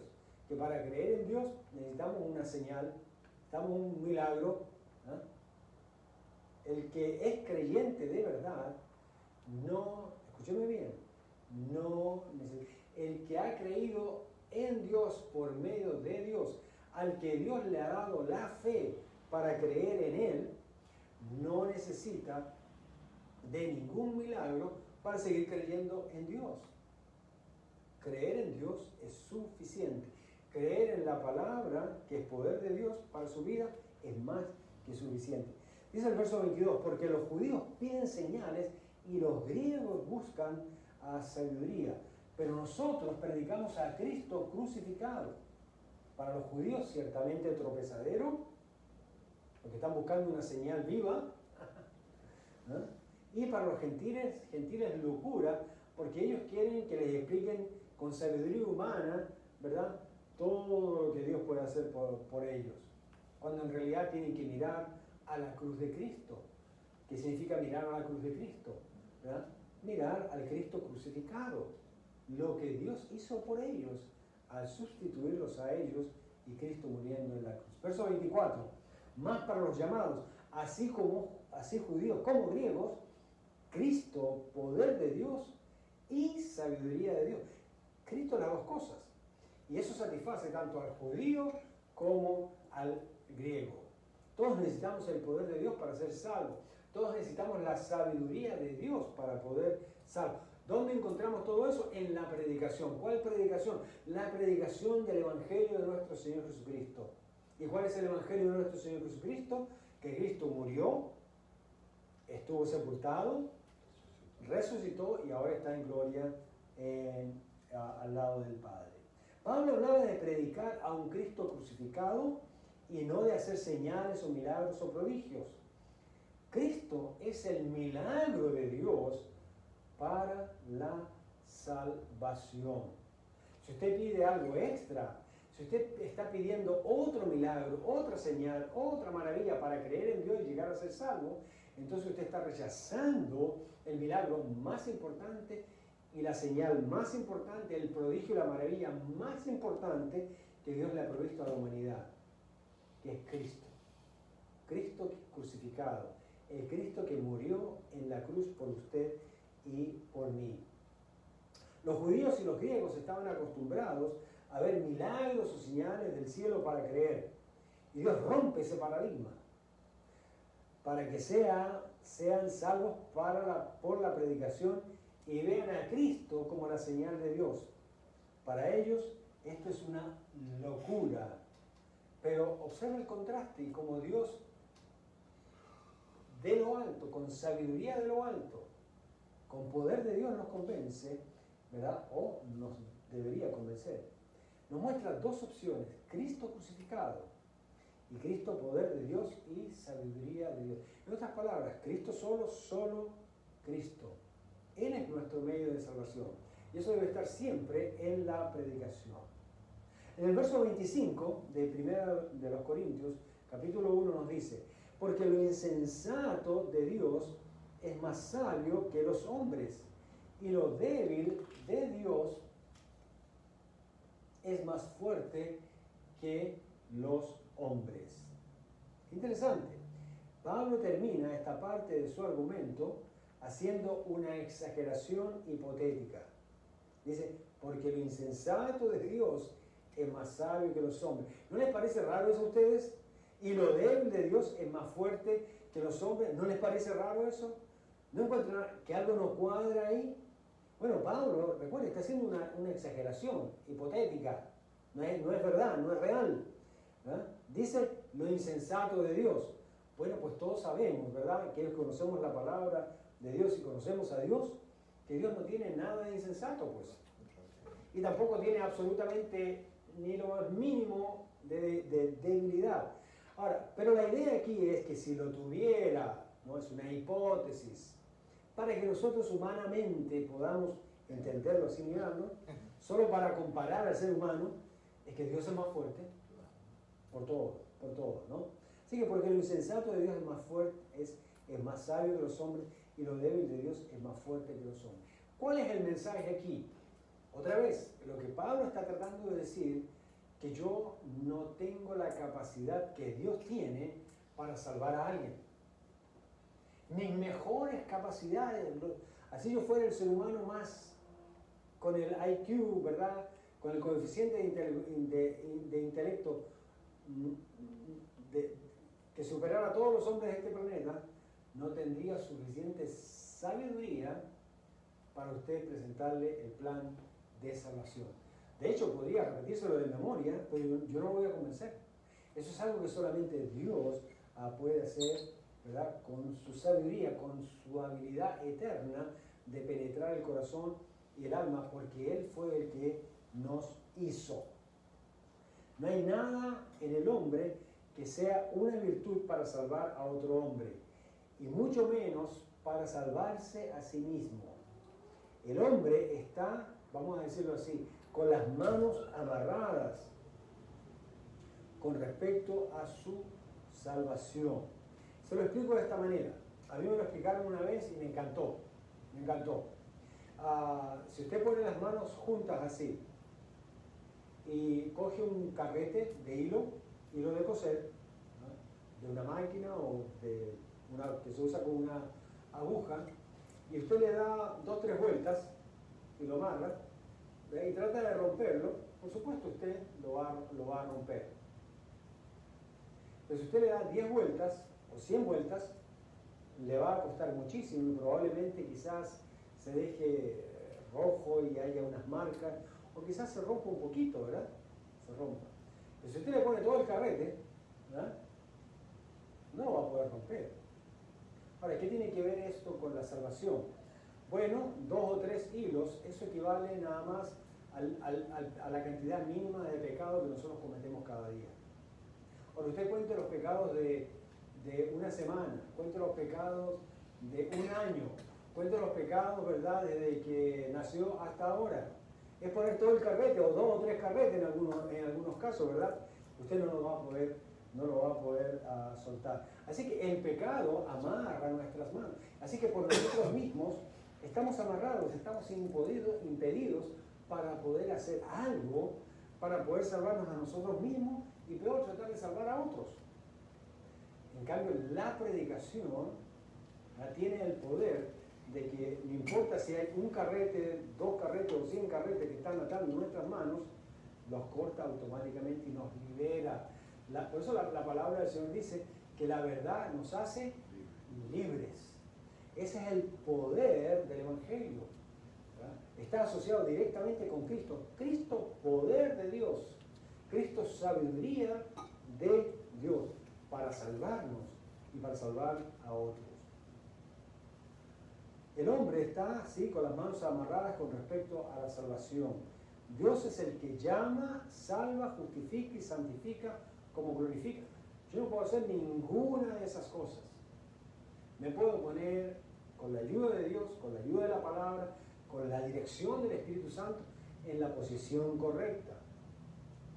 que para creer en Dios necesitamos una señal, necesitamos un milagro. El que es creyente de verdad, no, escúcheme bien, no necesita. El que ha creído en Dios por medio de Dios, al que Dios le ha dado la fe para creer en Él, no necesita de ningún milagro para seguir creyendo en Dios. Creer en Dios es suficiente. Creer en la palabra, que es poder de Dios para su vida, es más que suficiente. Dice el verso 22, porque los judíos piden señales y los griegos buscan sabiduría. Pero nosotros predicamos a Cristo crucificado. Para los judíos ciertamente tropezadero, porque están buscando una señal viva. ¿No? Y para los gentiles locura, porque ellos quieren que les expliquen con sabiduría humana, ¿verdad?, todo lo que Dios puede hacer por ellos. Cuando en realidad tienen que mirar a la cruz de Cristo. ¿Qué significa mirar a la cruz de Cristo? ¿Verdad? Mirar al Cristo crucificado. Lo que Dios hizo por ellos al sustituirlos a ellos y Cristo muriendo en la cruz. Verso 24. Más para los llamados, así judíos como griegos, Cristo, poder de Dios y sabiduría de Dios. Cristo las dos cosas. Y eso satisface tanto al judío como al griego. Todos necesitamos el poder de Dios para ser salvos. Todos necesitamos la sabiduría de Dios para poder salvar. ¿Dónde encontramos todo eso? En la predicación. ¿Cuál predicación? La predicación del Evangelio de nuestro Señor Jesucristo. ¿Y cuál es el Evangelio de nuestro Señor Jesucristo? Que Cristo murió, estuvo sepultado, resucitó y ahora está en gloria al lado del Padre. Pablo hablaba de predicar a un Cristo crucificado y no de hacer señales o milagros o prodigios. Cristo es el milagro de Dios para la salvación. Si usted pide algo extra, si usted está pidiendo otro milagro, otra señal, otra maravilla para creer en Dios y llegar a ser salvo, entonces usted está rechazando el milagro más importante y la señal más importante, el prodigio y la maravilla más importante que Dios le ha provisto a la humanidad, que es Cristo. Cristo crucificado, el Cristo que murió en la cruz por usted y por mí. Los judíos y los griegos estaban acostumbrados a ver milagros o señales del cielo para creer. Y Dios rompe ese paradigma para que sean salvos por la predicación y vean a Cristo como la señal de Dios. Para ellos esto es una locura. Pero observa el contraste y como Dios de lo alto, con sabiduría de lo alto, con poder de Dios nos convence, ¿verdad? O nos debería convencer. Nos muestra dos opciones: Cristo crucificado y Cristo poder de Dios y sabiduría de Dios. En otras palabras, Cristo solo Cristo. Él es nuestro medio de salvación. Y eso debe estar siempre en la predicación. En el verso 25 de 1 de los Corintios, capítulo 1, nos dice: porque lo insensato de Dios es más sabio que los hombres, y lo débil de Dios es más fuerte que los hombres. Interesante. Pablo termina esta parte de su argumento haciendo una exageración hipotética. Dice, porque lo insensato de Dios es más sabio que los hombres. ¿No les parece raro eso a ustedes? Y lo débil de Dios es más fuerte que los hombres. ¿No les parece raro eso? ¿No encuentran que algo no cuadra ahí? Bueno, Pablo, recuerden, está haciendo una exageración hipotética. No es verdad, no es real. ¿Verdad? Dice lo insensato de Dios. Bueno, pues todos sabemos, ¿verdad? Que conocemos la palabra de Dios y conocemos a Dios, que Dios no tiene nada de insensato, pues. Y tampoco tiene absolutamente ni lo más mínimo de debilidad. Ahora, pero la idea aquí es que si lo tuviera, no es una hipótesis, para que nosotros humanamente podamos entenderlo, asimilarlo, solo para comparar al ser humano, es que Dios es más fuerte por todo, ¿no? Así que porque lo insensato de Dios es más fuerte, es más sabio que los hombres, y lo débil de Dios es más fuerte que los hombres. ¿Cuál es el mensaje aquí? Otra vez, lo que Pablo está tratando de decir, que yo no tengo la capacidad que Dios tiene para salvar a alguien. Mis mejores capacidades, así yo fuera el ser humano más con el IQ, ¿verdad? Con el coeficiente de intelecto que superara a todos los hombres de este planeta, no tendría suficiente sabiduría para usted presentarle el plan de salvación. De hecho, podría repetírselo de memoria, pero yo no lo voy a convencer. Eso es algo que solamente Dios puede hacer, ¿verdad? Con su sabiduría, con su habilidad eterna de penetrar el corazón y el alma, porque Él fue el que nos hizo. No hay nada en el hombre que sea una virtud para salvar a otro hombre, y mucho menos para salvarse a sí mismo. El hombre está, vamos a decirlo así, con las manos amarradas con respecto a su salvación. Se lo explico de esta manera. A mí me lo explicaron una vez y me encantó. Si usted pone las manos juntas así y coge un carrete de hilo de coser, ¿no? De una máquina o de una que se usa con una aguja, y usted le da 2 o 3 vueltas y lo amarra, y trata de romperlo, por supuesto usted lo va a romper. Pero si usted le da 10 vueltas o 100 vueltas, le va a costar muchísimo y probablemente quizás se deje rojo y haya unas marcas, o quizás se rompa un poquito, ¿verdad? Se rompa. Pero si usted le pone todo el carrete ¿verdad? No lo va a poder romper. Ahora, ¿qué tiene que ver esto con la salvación? Bueno, 2 o 3 hilos, eso equivale nada más a la cantidad mínima de pecado que nosotros cometemos cada día. Ahora, usted cuente los pecados de una semana, cuente los pecados de un año, cuente los pecados, ¿verdad?, desde que nació hasta ahora. Es poner todo el carrete, o 2 o 3 carretes en algunos casos, ¿verdad? Usted no lo va a poder soltar. Así que el pecado amarra nuestras manos. Así que por nosotros mismos estamos amarrados, estamos impedidos para poder hacer algo, para poder salvarnos a nosotros mismos y peor, tratar de salvar a otros. En cambio, la predicación tiene el poder de que no importa si hay un carrete, 2 carretes o 100 carretes que están atando en nuestras manos, los corta automáticamente y nos libera. Por eso la palabra del Señor dice que la verdad nos hace libres. Ese es el poder del Evangelio, ¿verdad? Está asociado directamente con Cristo. Cristo, poder de Dios. Cristo, sabiduría de Dios para salvarnos y para salvar a otros. El hombre está así con las manos amarradas con respecto a la salvación. Dios es el que llama, salva, justifica y santifica como glorifica. Yo no puedo hacer ninguna de esas cosas. Me puedo poner con la ayuda de Dios, con la ayuda de la palabra, con la dirección del Espíritu Santo en la posición correcta,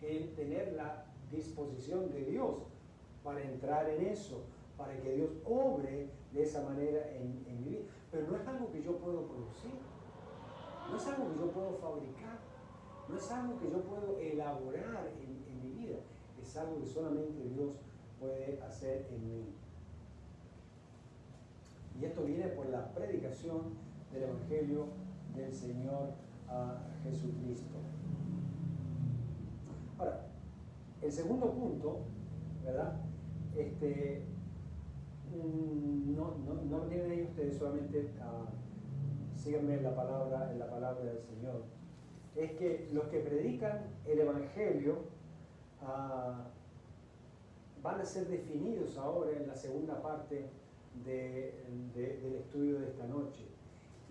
en tener la disposición de Dios para entrar en eso, para que Dios obre de esa manera en mi vida. Pero no es algo que yo puedo producir, no es algo que yo puedo fabricar, no es algo que yo puedo elaborar en mi vida, es algo que solamente Dios puede hacer en mí. Y esto viene por la predicación del Evangelio del Señor Jesucristo. Ahora, el segundo punto, ¿verdad? No tienen ahí ustedes, solamente síganme en la palabra del Señor. Es que los que predican el Evangelio van a ser definidos ahora en la segunda parte del estudio de esta noche.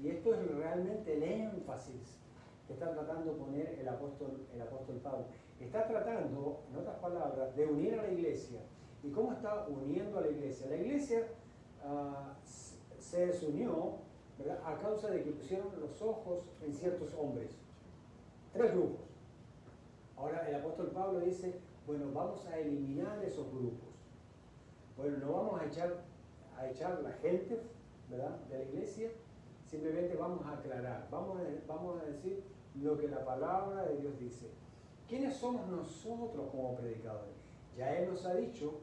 Y esto es realmente el énfasis que está tratando de poner el apóstol Pablo. Está tratando, en otras palabras, de unir a la iglesia. ¿Y cómo está uniendo a la iglesia? La iglesia se desunió, ¿verdad?, a causa de que pusieron los ojos en ciertos hombres. 3 grupos. Ahora el apóstol Pablo dice, bueno, vamos a eliminar esos grupos. Bueno, no vamos a echar la gente, ¿verdad?, de la iglesia, simplemente vamos a aclarar, vamos a decir lo que la palabra de Dios dice. ¿Quiénes somos nosotros como predicadores? Ya Él nos ha dicho,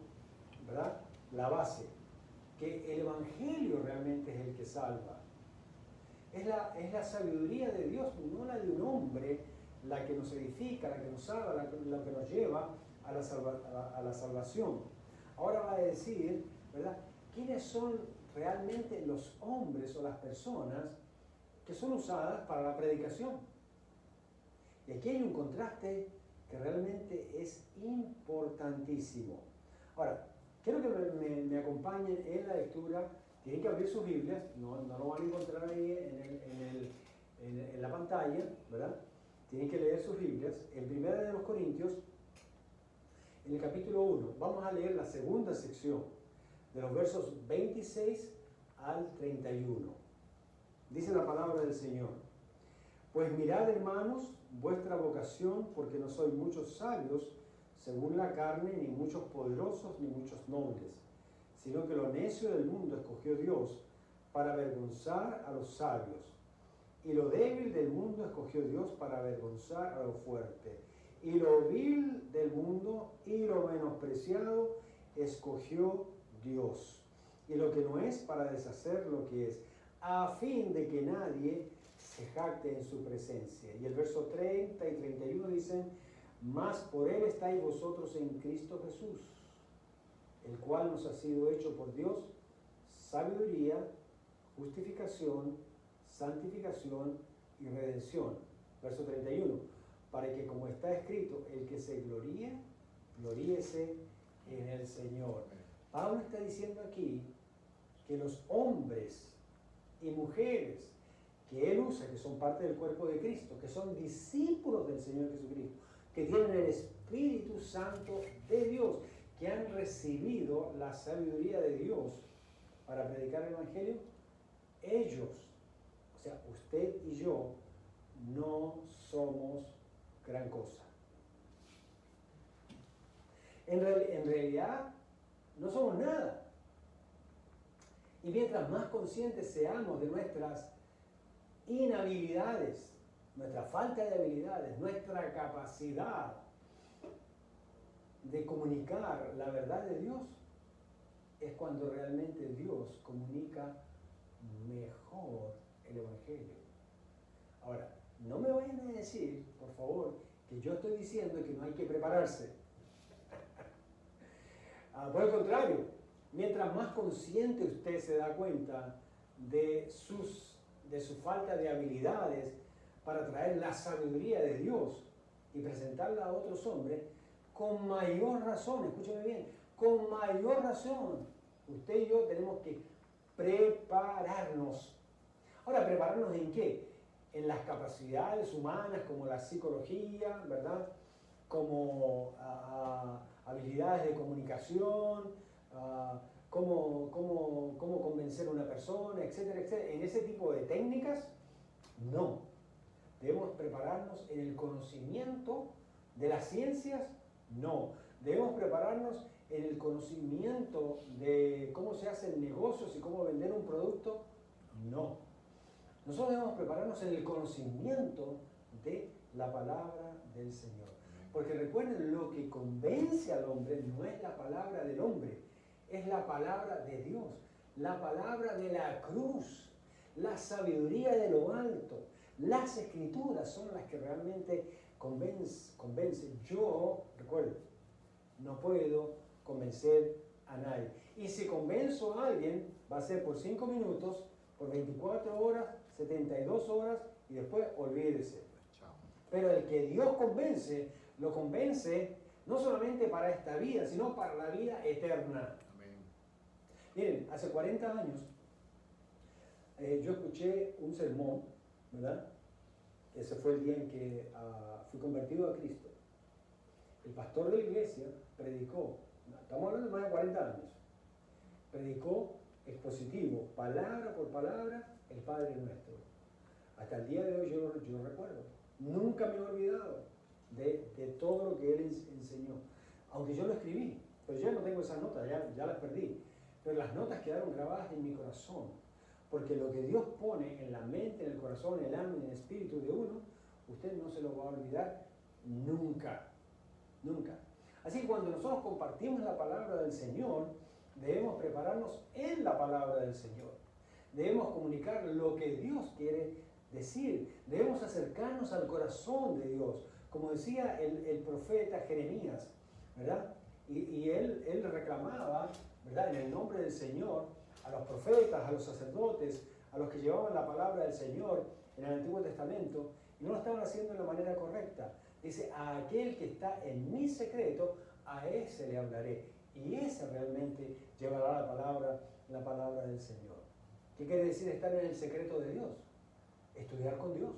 ¿verdad?, la base, que el Evangelio realmente es el que salva. Es la sabiduría de Dios, no la de un hombre, la que nos edifica, la que nos salva, la que nos lleva a la salvación. Ahora va a decir, ¿verdad?, quiénes son realmente los hombres o las personas que son usadas para la predicación. Y aquí hay un contraste que realmente es importantísimo. Ahora, quiero que me acompañen en la lectura. Tienen que abrir sus Biblias, no lo van a encontrar ahí en la pantalla, ¿verdad? Tienen que leer sus Biblias. En 1 de los Corintios, en el capítulo 1, vamos a leer la segunda sección, de los versos 26 al 31. Dice la palabra del Señor: Pues mirad, hermanos, vuestra vocación, porque no sois muchos sabios según la carne, ni muchos poderosos, ni muchos nobles, sino que lo necio del mundo escogió Dios para avergonzar a los sabios, y lo débil del mundo escogió Dios para avergonzar a lo fuerte, y lo vil del mundo y lo menospreciado escogió Dios, y lo que no es para deshacer lo que es, a fin de que nadie se jacte en su presencia. Y el verso 30 y 31 dicen: Mas por Él estáis vosotros en Cristo Jesús, el cual nos ha sido hecho por Dios sabiduría, justificación, santificación y redención. Verso 31, para que, como está escrito, el que se gloríe, gloríese en el Señor. Pablo está diciendo aquí que los hombres y mujeres que él usa, que son parte del cuerpo de Cristo, que son discípulos del Señor Jesucristo, que tienen el Espíritu Santo de Dios, que han recibido la sabiduría de Dios para predicar el Evangelio, ellos, o sea, usted y yo, no somos gran cosa. En realidad, no somos nada. Y mientras más conscientes seamos de nuestras inhabilidades, nuestra falta de habilidades, nuestra capacidad de comunicar la verdad de Dios, es cuando realmente Dios comunica mejor el Evangelio. Ahora, no me vayan a decir, por favor, que yo estoy diciendo que no hay que prepararse. Por el contrario, mientras más consciente usted se da cuenta de su falta de habilidades para traer la sabiduría de Dios y presentarla a otros hombres, con mayor razón, escúcheme bien, con mayor razón, usted y yo tenemos que prepararnos. Ahora, ¿prepararnos en qué? En las capacidades humanas, como la psicología, ¿verdad? Como habilidades de comunicación, cómo convencer a una persona, etcétera, etcétera. En ese tipo de técnicas, no. Debemos prepararnos en el conocimiento de las ciencias, no. Debemos prepararnos en el conocimiento de cómo se hacen negocios y cómo vender un producto, no. Nosotros debemos prepararnos en el conocimiento de la palabra del Señor. Porque recuerden, lo que convence al hombre no es la palabra del hombre, es la palabra de Dios, la palabra de la cruz, la sabiduría de lo alto. Las escrituras son las que realmente convencen. Yo, recuerden, no puedo convencer a nadie. Y si convenzo a alguien, va a ser por 5 minutos, por 24 horas, 72 horas y después olvídese. Pero el que Dios convence, lo convence no solamente para esta vida, sino para la vida eterna. Amén. Miren, hace 40 años yo escuché un sermón, ¿verdad? Ese fue el día en que fui convertido a Cristo. El pastor de la iglesia predicó, estamos hablando de más de 40 años, predicó expositivo, palabra por palabra, el Padre Nuestro. Hasta el día de hoy yo recuerdo. Nunca me he olvidado de todo lo que él enseñó. Aunque yo lo escribí, pero ya no tengo esas notas, ya las perdí. Pero las notas quedaron grabadas en mi corazón. Porque lo que Dios pone en la mente, en el corazón, en el alma, en el espíritu de uno, usted no se lo va a olvidar nunca. Nunca. Así que cuando nosotros compartimos la palabra del Señor, debemos prepararnos en la palabra del Señor. Debemos comunicar lo que Dios quiere decir. Debemos acercarnos al corazón de Dios. Como decía el profeta Jeremías, ¿verdad? Y él reclamaba, ¿verdad?, en el nombre del Señor, a los profetas, a los sacerdotes, a los que llevaban la palabra del Señor en el Antiguo Testamento, y no lo estaban haciendo de la manera correcta. Dice, a aquel que está en mi secreto, a ese le hablaré. Y ese realmente llevará la palabra del Señor. ¿Qué quiere decir estar en el secreto de Dios? Estudiar con Dios.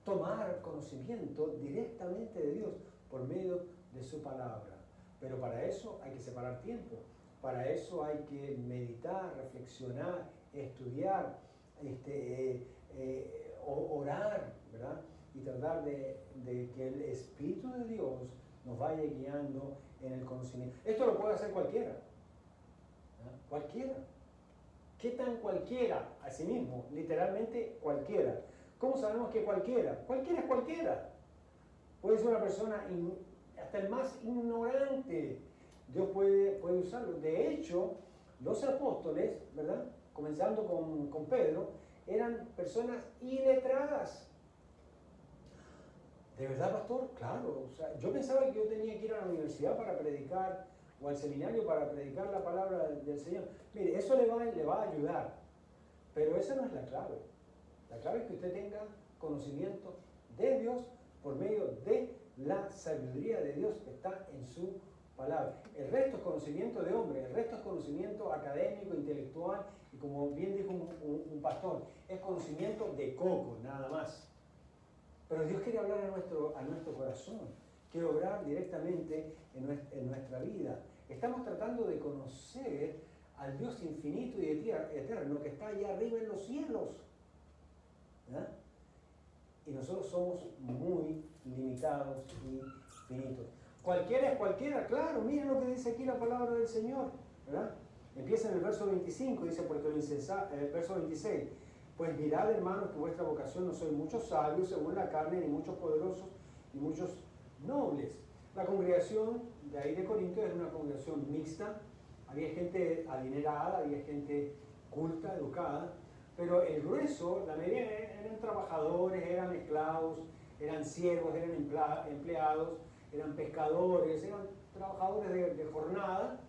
Tomar conocimiento directamente de Dios por medio de su palabra. Pero para eso hay que separar tiempo. Para eso hay que meditar, reflexionar, estudiar, orar, ¿verdad? Y tratar de que el Espíritu de Dios nos vaya guiando en el conocimiento. Esto lo puede hacer cualquiera. ¿Ah? Cualquiera. ¿Qué tan cualquiera? Asimismo, literalmente cualquiera. ¿Cómo sabemos que cualquiera? Cualquiera es cualquiera. Puede ser una persona, hasta el más ignorante, Dios puede usarlo. De hecho, los apóstoles, ¿verdad?, comenzando con Pedro, eran personas iletradas. ¿De verdad, pastor? Claro. O sea, yo pensaba que yo tenía que ir a la universidad para predicar, o al seminario para predicar la palabra del Señor. Mire, eso le va a ayudar, pero esa no es la clave. La clave es que usted tenga conocimiento de Dios por medio de la sabiduría de Dios que está en su palabra. El resto es conocimiento de hombre, el resto es conocimiento académico, intelectual, y como bien dijo un pastor, es conocimiento de coco, nada más. Pero Dios quiere hablar a nuestro corazón, quiere obrar directamente en nuestra vida. Estamos tratando de conocer al Dios infinito y eterno que está allá arriba en los cielos. ¿Ah? Y nosotros somos muy limitados y finitos. Cualquiera es cualquiera, claro, miren lo que dice aquí la palabra del Señor, ¿verdad? Empieza en el verso 25, dice, porque el verso 26, pues mirad, hermanos, que vuestra vocación no son muchos sabios según la carne, ni muchos poderosos, ni muchos nobles. La congregación de ahí de Corinto era una congregación mixta, había gente adinerada, había gente culta, educada, pero el grueso, la mayoría eran trabajadores, eran esclavos, eran siervos, eran empleados, eran pescadores, eran trabajadores de jornada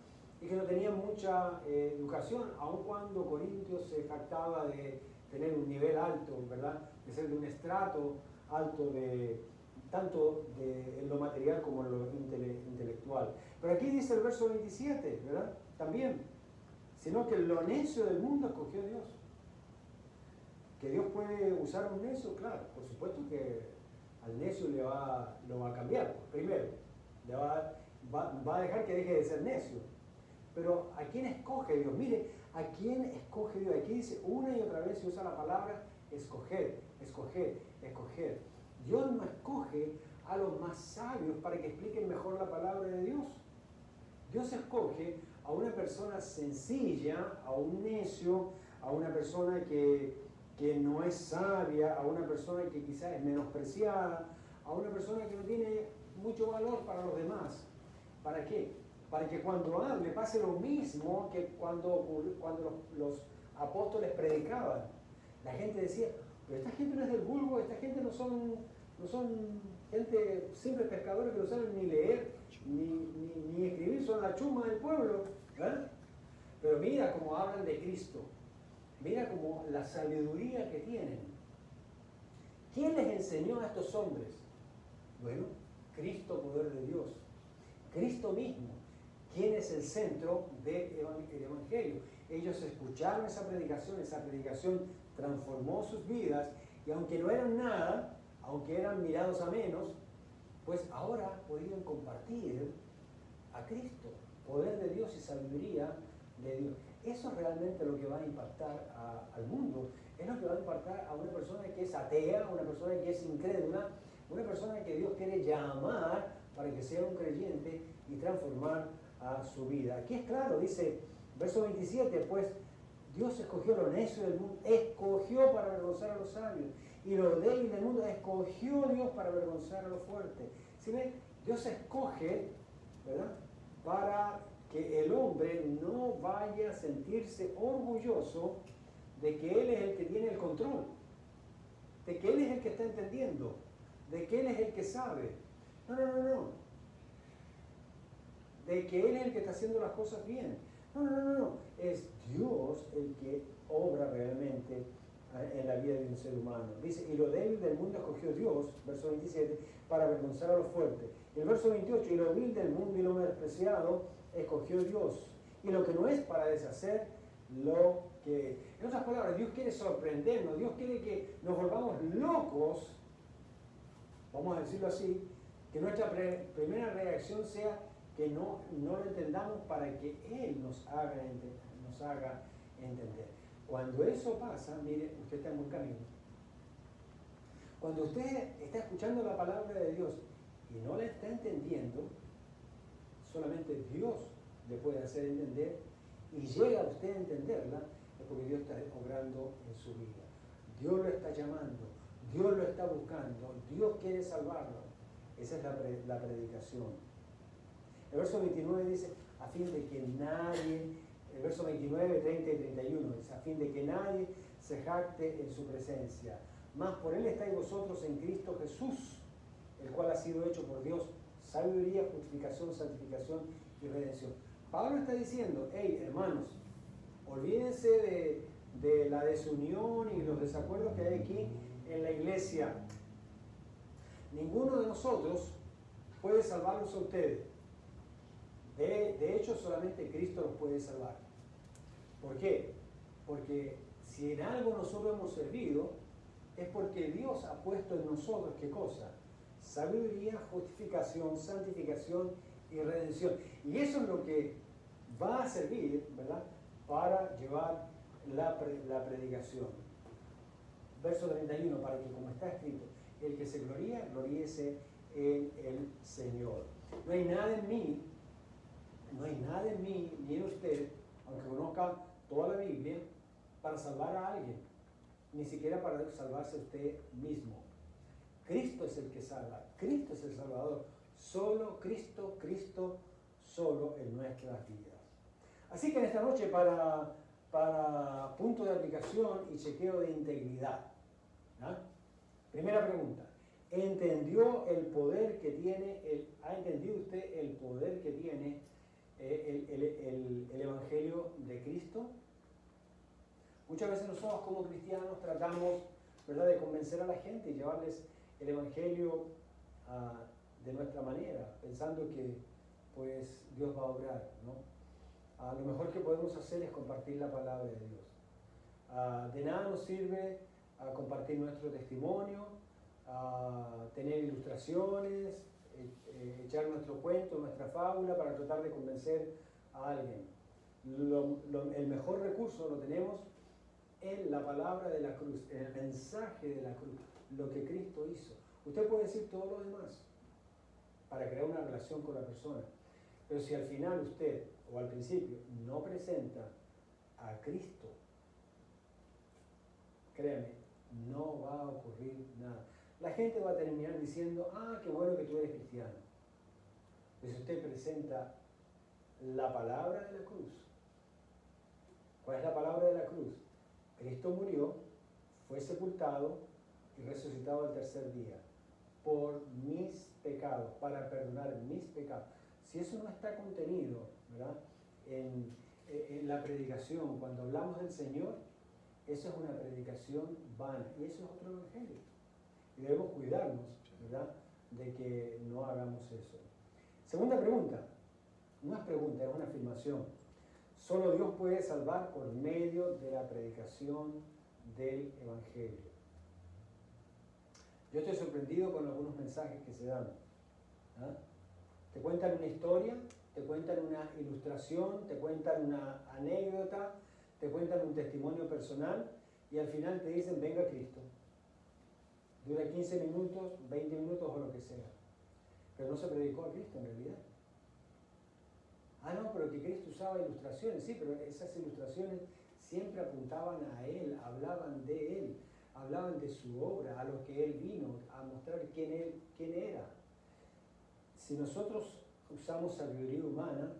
y que no tenían mucha educación, aun cuando Corintios se jactaba de tener un nivel alto, ¿verdad? De ser de un estrato alto tanto en lo material como en lo intelectual. Pero aquí dice el verso 27, ¿verdad? También, sino que lo necio del mundo escogió Dios. ¿Que Dios puede usar a un necio? Claro, por supuesto que al necio lo va a cambiar. Primero, va a dejar que deje de ser necio. Pero ¿a quién escoge Dios? Mire, ¿a quién escoge Dios? Aquí dice una y otra vez se usa la palabra escoger, escoger, escoger. Dios no escoge a los más sabios para que expliquen mejor la palabra de Dios. Dios escoge a una persona sencilla, a un necio, a una persona que no es sabia, a una persona que quizás es menospreciada, a una persona que no tiene mucho valor para los demás. ¿Para qué? Para que cuando hable pase lo mismo que cuando los apóstoles predicaban. La gente decía, pero esta gente no es del vulgo, esta gente no son gente, simples pescadores que no saben ni leer ni escribir, son la chuma del pueblo. ¿Verdad? Pero mira cómo hablan de Cristo. Mira como la sabiduría que tienen. ¿Quién les enseñó a estos hombres? Bueno, Cristo, poder de Dios. Cristo mismo. ¿Quién es el centro del Evangelio? Ellos escucharon esa predicación transformó sus vidas y aunque no eran nada, aunque eran mirados a menos, pues ahora podían compartir a Cristo, poder de Dios y sabiduría de Dios. Eso es realmente lo que va a impactar al mundo, es lo que va a impactar a una persona que es atea, una persona que es incrédula, una persona que Dios quiere llamar para que sea un creyente y transformar a su vida. Aquí es claro, dice, verso 27, pues Dios escogió lo necio del mundo, escogió para avergonzar a los sabios, y lo débil del mundo escogió Dios para avergonzar a los fuertes. ¿Sí ven? Dios escoge, ¿verdad?, para que el hombre no vaya a sentirse orgulloso de que Él es el que tiene el control, de que Él es el que está entendiendo, de que Él es el que sabe. No. De que Él es el que está haciendo las cosas bien. No. Es Dios el que obra realmente en la vida de un ser humano. Dice, y lo débil del mundo escogió Dios, verso 27, para avergonzar a los fuertes. Y el verso 28, y lo vil del mundo y lo menospreciado escogió Dios. Y lo que no es para deshacer lo que... En otras palabras, Dios quiere sorprendernos, Dios quiere que nos volvamos locos, vamos a decirlo así, que nuestra primera reacción sea que no lo entendamos para que Él nos haga entender. Cuando eso pasa, mire, usted está en buen camino. Cuando usted está escuchando la palabra de Dios y no la está entendiendo, solamente Dios le puede hacer entender, y llega a usted a entenderla, es porque Dios está obrando en su vida. Dios lo está llamando, Dios lo está buscando, Dios quiere salvarlo. Esa es la predicación. El verso 29 dice, a fin de que nadie, el verso 29, 30 y 31, dice, a fin de que nadie se jacte en su presencia. Mas por Él estáis vosotros en Cristo Jesús, el cual ha sido hecho por Dios sabiduría, justificación, santificación y redención. Pablo está diciendo, hey, hermanos, olvídense de la desunión y los desacuerdos que hay aquí en la iglesia. Ninguno de nosotros puede salvarlos a ustedes. De hecho, solamente Cristo los puede salvar. ¿Por qué? Porque si en algo nosotros hemos servido, es porque Dios ha puesto en nosotros, ¿qué cosa? Sabiduría, justificación, santificación y redención. Y eso es lo que va a servir, ¿verdad?, para llevar la predicación. Verso 31, para que, como está escrito, el que se gloría, gloríese en el Señor. No hay nada en mí, ni en usted, aunque conozca toda la Biblia, para salvar a alguien, ni siquiera para salvarse usted mismo. Cristo es el que salva, Cristo es el Salvador, solo Cristo, solo en nuestras vidas. Así que en esta noche, para punto de aplicación y chequeo de integridad, ¿no? Primera pregunta, ¿ha entendido usted el poder que tiene el Evangelio de Cristo? Muchas veces nosotros como cristianos tratamos, ¿verdad?, de convencer a la gente y llevarles el Evangelio de nuestra manera, pensando que pues Dios va a obrar, ¿no? Lo mejor que podemos hacer es compartir la palabra de Dios. De nada nos sirve compartir nuestro testimonio, tener ilustraciones, echar nuestro cuento, nuestra fábula para tratar de convencer a alguien. El mejor recurso lo tenemos en la palabra de la cruz, en el mensaje de la cruz, lo que Cristo hizo. Usted puede decir todo lo demás para crear una relación con la persona, pero si al final usted, o al principio, no presenta a Cristo, créame, no va a ocurrir nada. La gente va a terminar diciendo, qué bueno que tú eres cristiano. Pero si usted presenta la palabra de la cruz, ¿cuál es la palabra de la cruz? Cristo murió, fue sepultado y resucitado al tercer día por mis pecados, para perdonar mis pecados. Si eso no está contenido, ¿verdad?, en la predicación, cuando hablamos del Señor, eso es una predicación vana y eso es otro evangelio. Y debemos cuidarnos, ¿verdad?, de que no hagamos eso. Segunda pregunta, no es pregunta, es una afirmación. Solo Dios puede salvar por medio de la predicación del Evangelio. Yo estoy sorprendido con algunos mensajes que se dan. Te cuentan una historia, te cuentan una ilustración, te cuentan una anécdota, te cuentan un testimonio personal y al final te dicen, venga Cristo. Dura 15 minutos, 20 minutos o lo que sea. Pero no se predicó a Cristo en realidad. No, pero que Cristo usaba ilustraciones. Sí, pero esas ilustraciones siempre apuntaban a Él, hablaban de Él, hablaban de su obra, a lo que Él vino, a mostrar quién era. Si nosotros usamos sabiduría humana,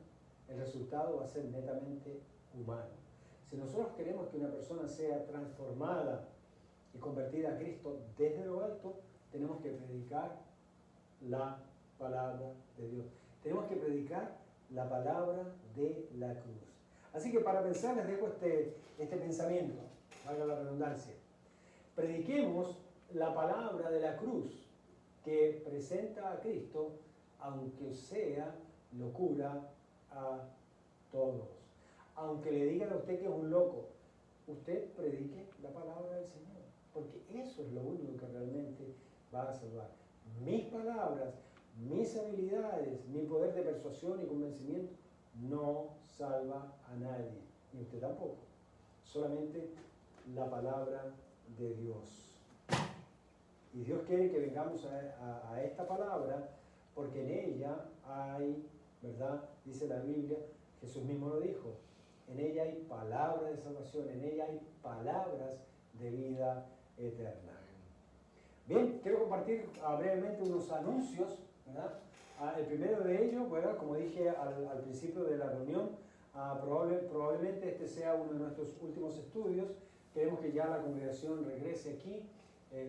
el resultado va a ser netamente humano. Si nosotros queremos que una persona sea transformada y convertida a Cristo desde lo alto, tenemos que predicar la palabra de Dios. Tenemos que predicar la palabra de la cruz. Así que para pensar les dejo este pensamiento, valga la redundancia. Prediquemos la palabra de la cruz que presenta a Cristo, aunque sea locura a todos. Aunque le digan a usted que es un loco, usted predique la palabra del Señor, porque eso es lo único que realmente va a salvar. Mis palabras, mis habilidades, mi poder de persuasión y convencimiento no salva a nadie, ni usted tampoco. Solamente la palabra de Dios. Y Dios quiere que vengamos a esta palabra porque en ella hay, ¿verdad?, dice la Biblia, Jesús mismo lo dijo, en ella hay palabra de salvación, en ella hay palabras de vida eterna. Bien, quiero compartir brevemente unos anuncios, ¿verdad? El primero de ellos, bueno, como dije al principio de la reunión, probablemente este sea uno de nuestros últimos estudios. Queremos que ya la congregación regrese aquí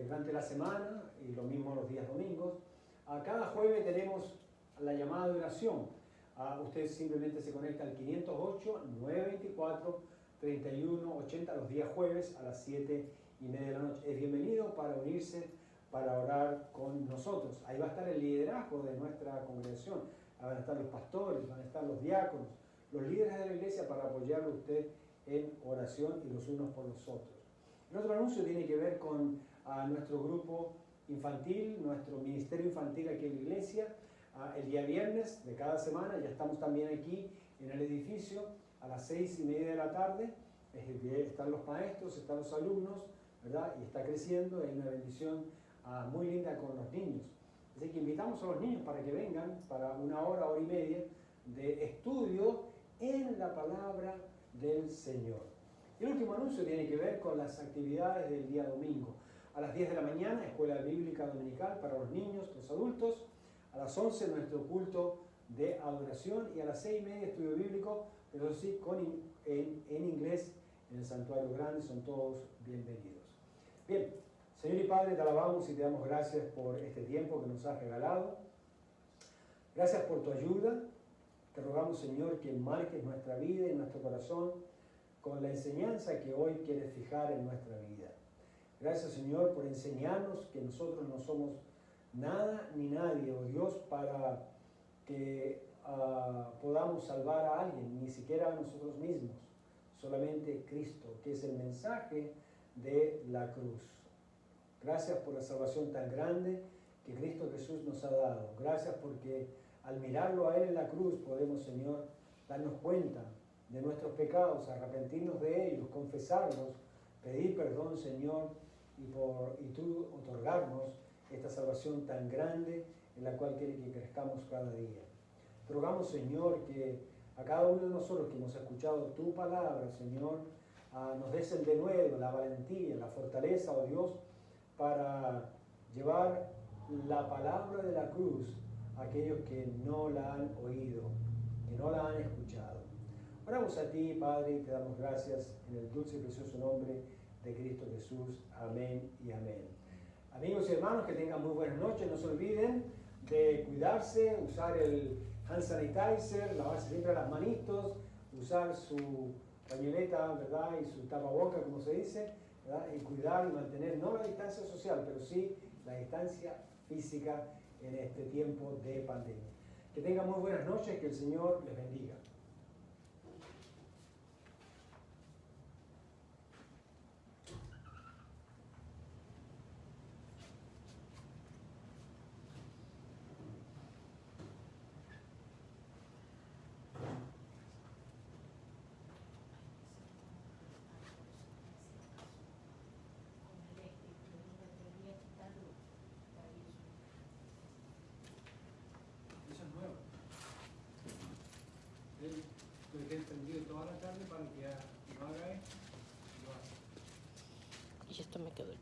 durante la semana y lo mismo los días domingos. Cada jueves tenemos la llamada de oración. Usted simplemente se conecta al 508-924-3180 los días jueves a las 7:30 de la noche. Es bienvenido para unirse, para orar con nosotros. Ahí va a estar el liderazgo de nuestra congregación. van a estar los pastores, van a estar los diáconos, los líderes de la iglesia para apoyarlo a usted en oración y los unos por los otros. El otro anuncio tiene que ver con nuestro grupo infantil, nuestro ministerio infantil aquí en la iglesia. El día viernes de cada semana ya estamos también aquí en el edificio a las 6:30 de la tarde. Están los maestros, están los alumnos, ¿verdad? Y está creciendo, es una bendición muy linda con los niños. Así que invitamos a los niños para que vengan para una hora, hora y media de estudio en la palabra del Señor. Y el último anuncio tiene que ver con las actividades del día domingo. A las 10 de la mañana, escuela bíblica dominical para los niños, los adultos. A las 11, nuestro culto de adoración. Y a las 6:30, estudio bíblico, pero sí en inglés, en el santuario grande. Son todos bienvenidos. Bien, Señor y Padre, te alabamos y te damos gracias por este tiempo que nos has regalado. Gracias por tu ayuda. Te rogamos, Señor, que marques nuestra vida y nuestro corazón con la enseñanza que hoy quieres fijar en nuestra vida. Gracias, Señor, por enseñarnos que nosotros no somos nada ni nadie, oh Dios, para que podamos salvar a alguien, ni siquiera a nosotros mismos. Solamente Cristo, que es el mensaje de la cruz. Gracias por la salvación tan grande que Cristo Jesús nos ha dado. Gracias porque al mirarlo a Él en la cruz podemos, Señor, darnos cuenta de nuestros pecados, arrepentirnos de ellos, confesarlos, pedir perdón, Señor, y tú otorgarnos esta salvación tan grande en la cual quiere que crezcamos cada día. Te rogamos, Señor, que a cada uno de nosotros que hemos escuchado tu palabra, Señor, nos des el denuedo, la valentía, la fortaleza, oh Dios, para llevar la palabra de la cruz a aquellos que no la han oído, que no la han escuchado. Oramos a ti, Padre, y te damos gracias en el dulce y precioso nombre de Cristo Jesús. Amén y amén. Amigos y hermanos, que tengan muy buenas noches. No se olviden de cuidarse, usar el hand sanitizer, lavarse siempre las manitos, usar su pañoleta, ¿verdad? Y su tapaboca, como se dice, ¿verdad? Y cuidar y mantener no la distancia social, pero sí la distancia física en este tiempo de pandemia. Que tengan muy buenas noches, que el Señor les bendiga. Eso es nuevo. Él lo dejé encendido toda la tarde para que no haga esto. Y esto me quedó.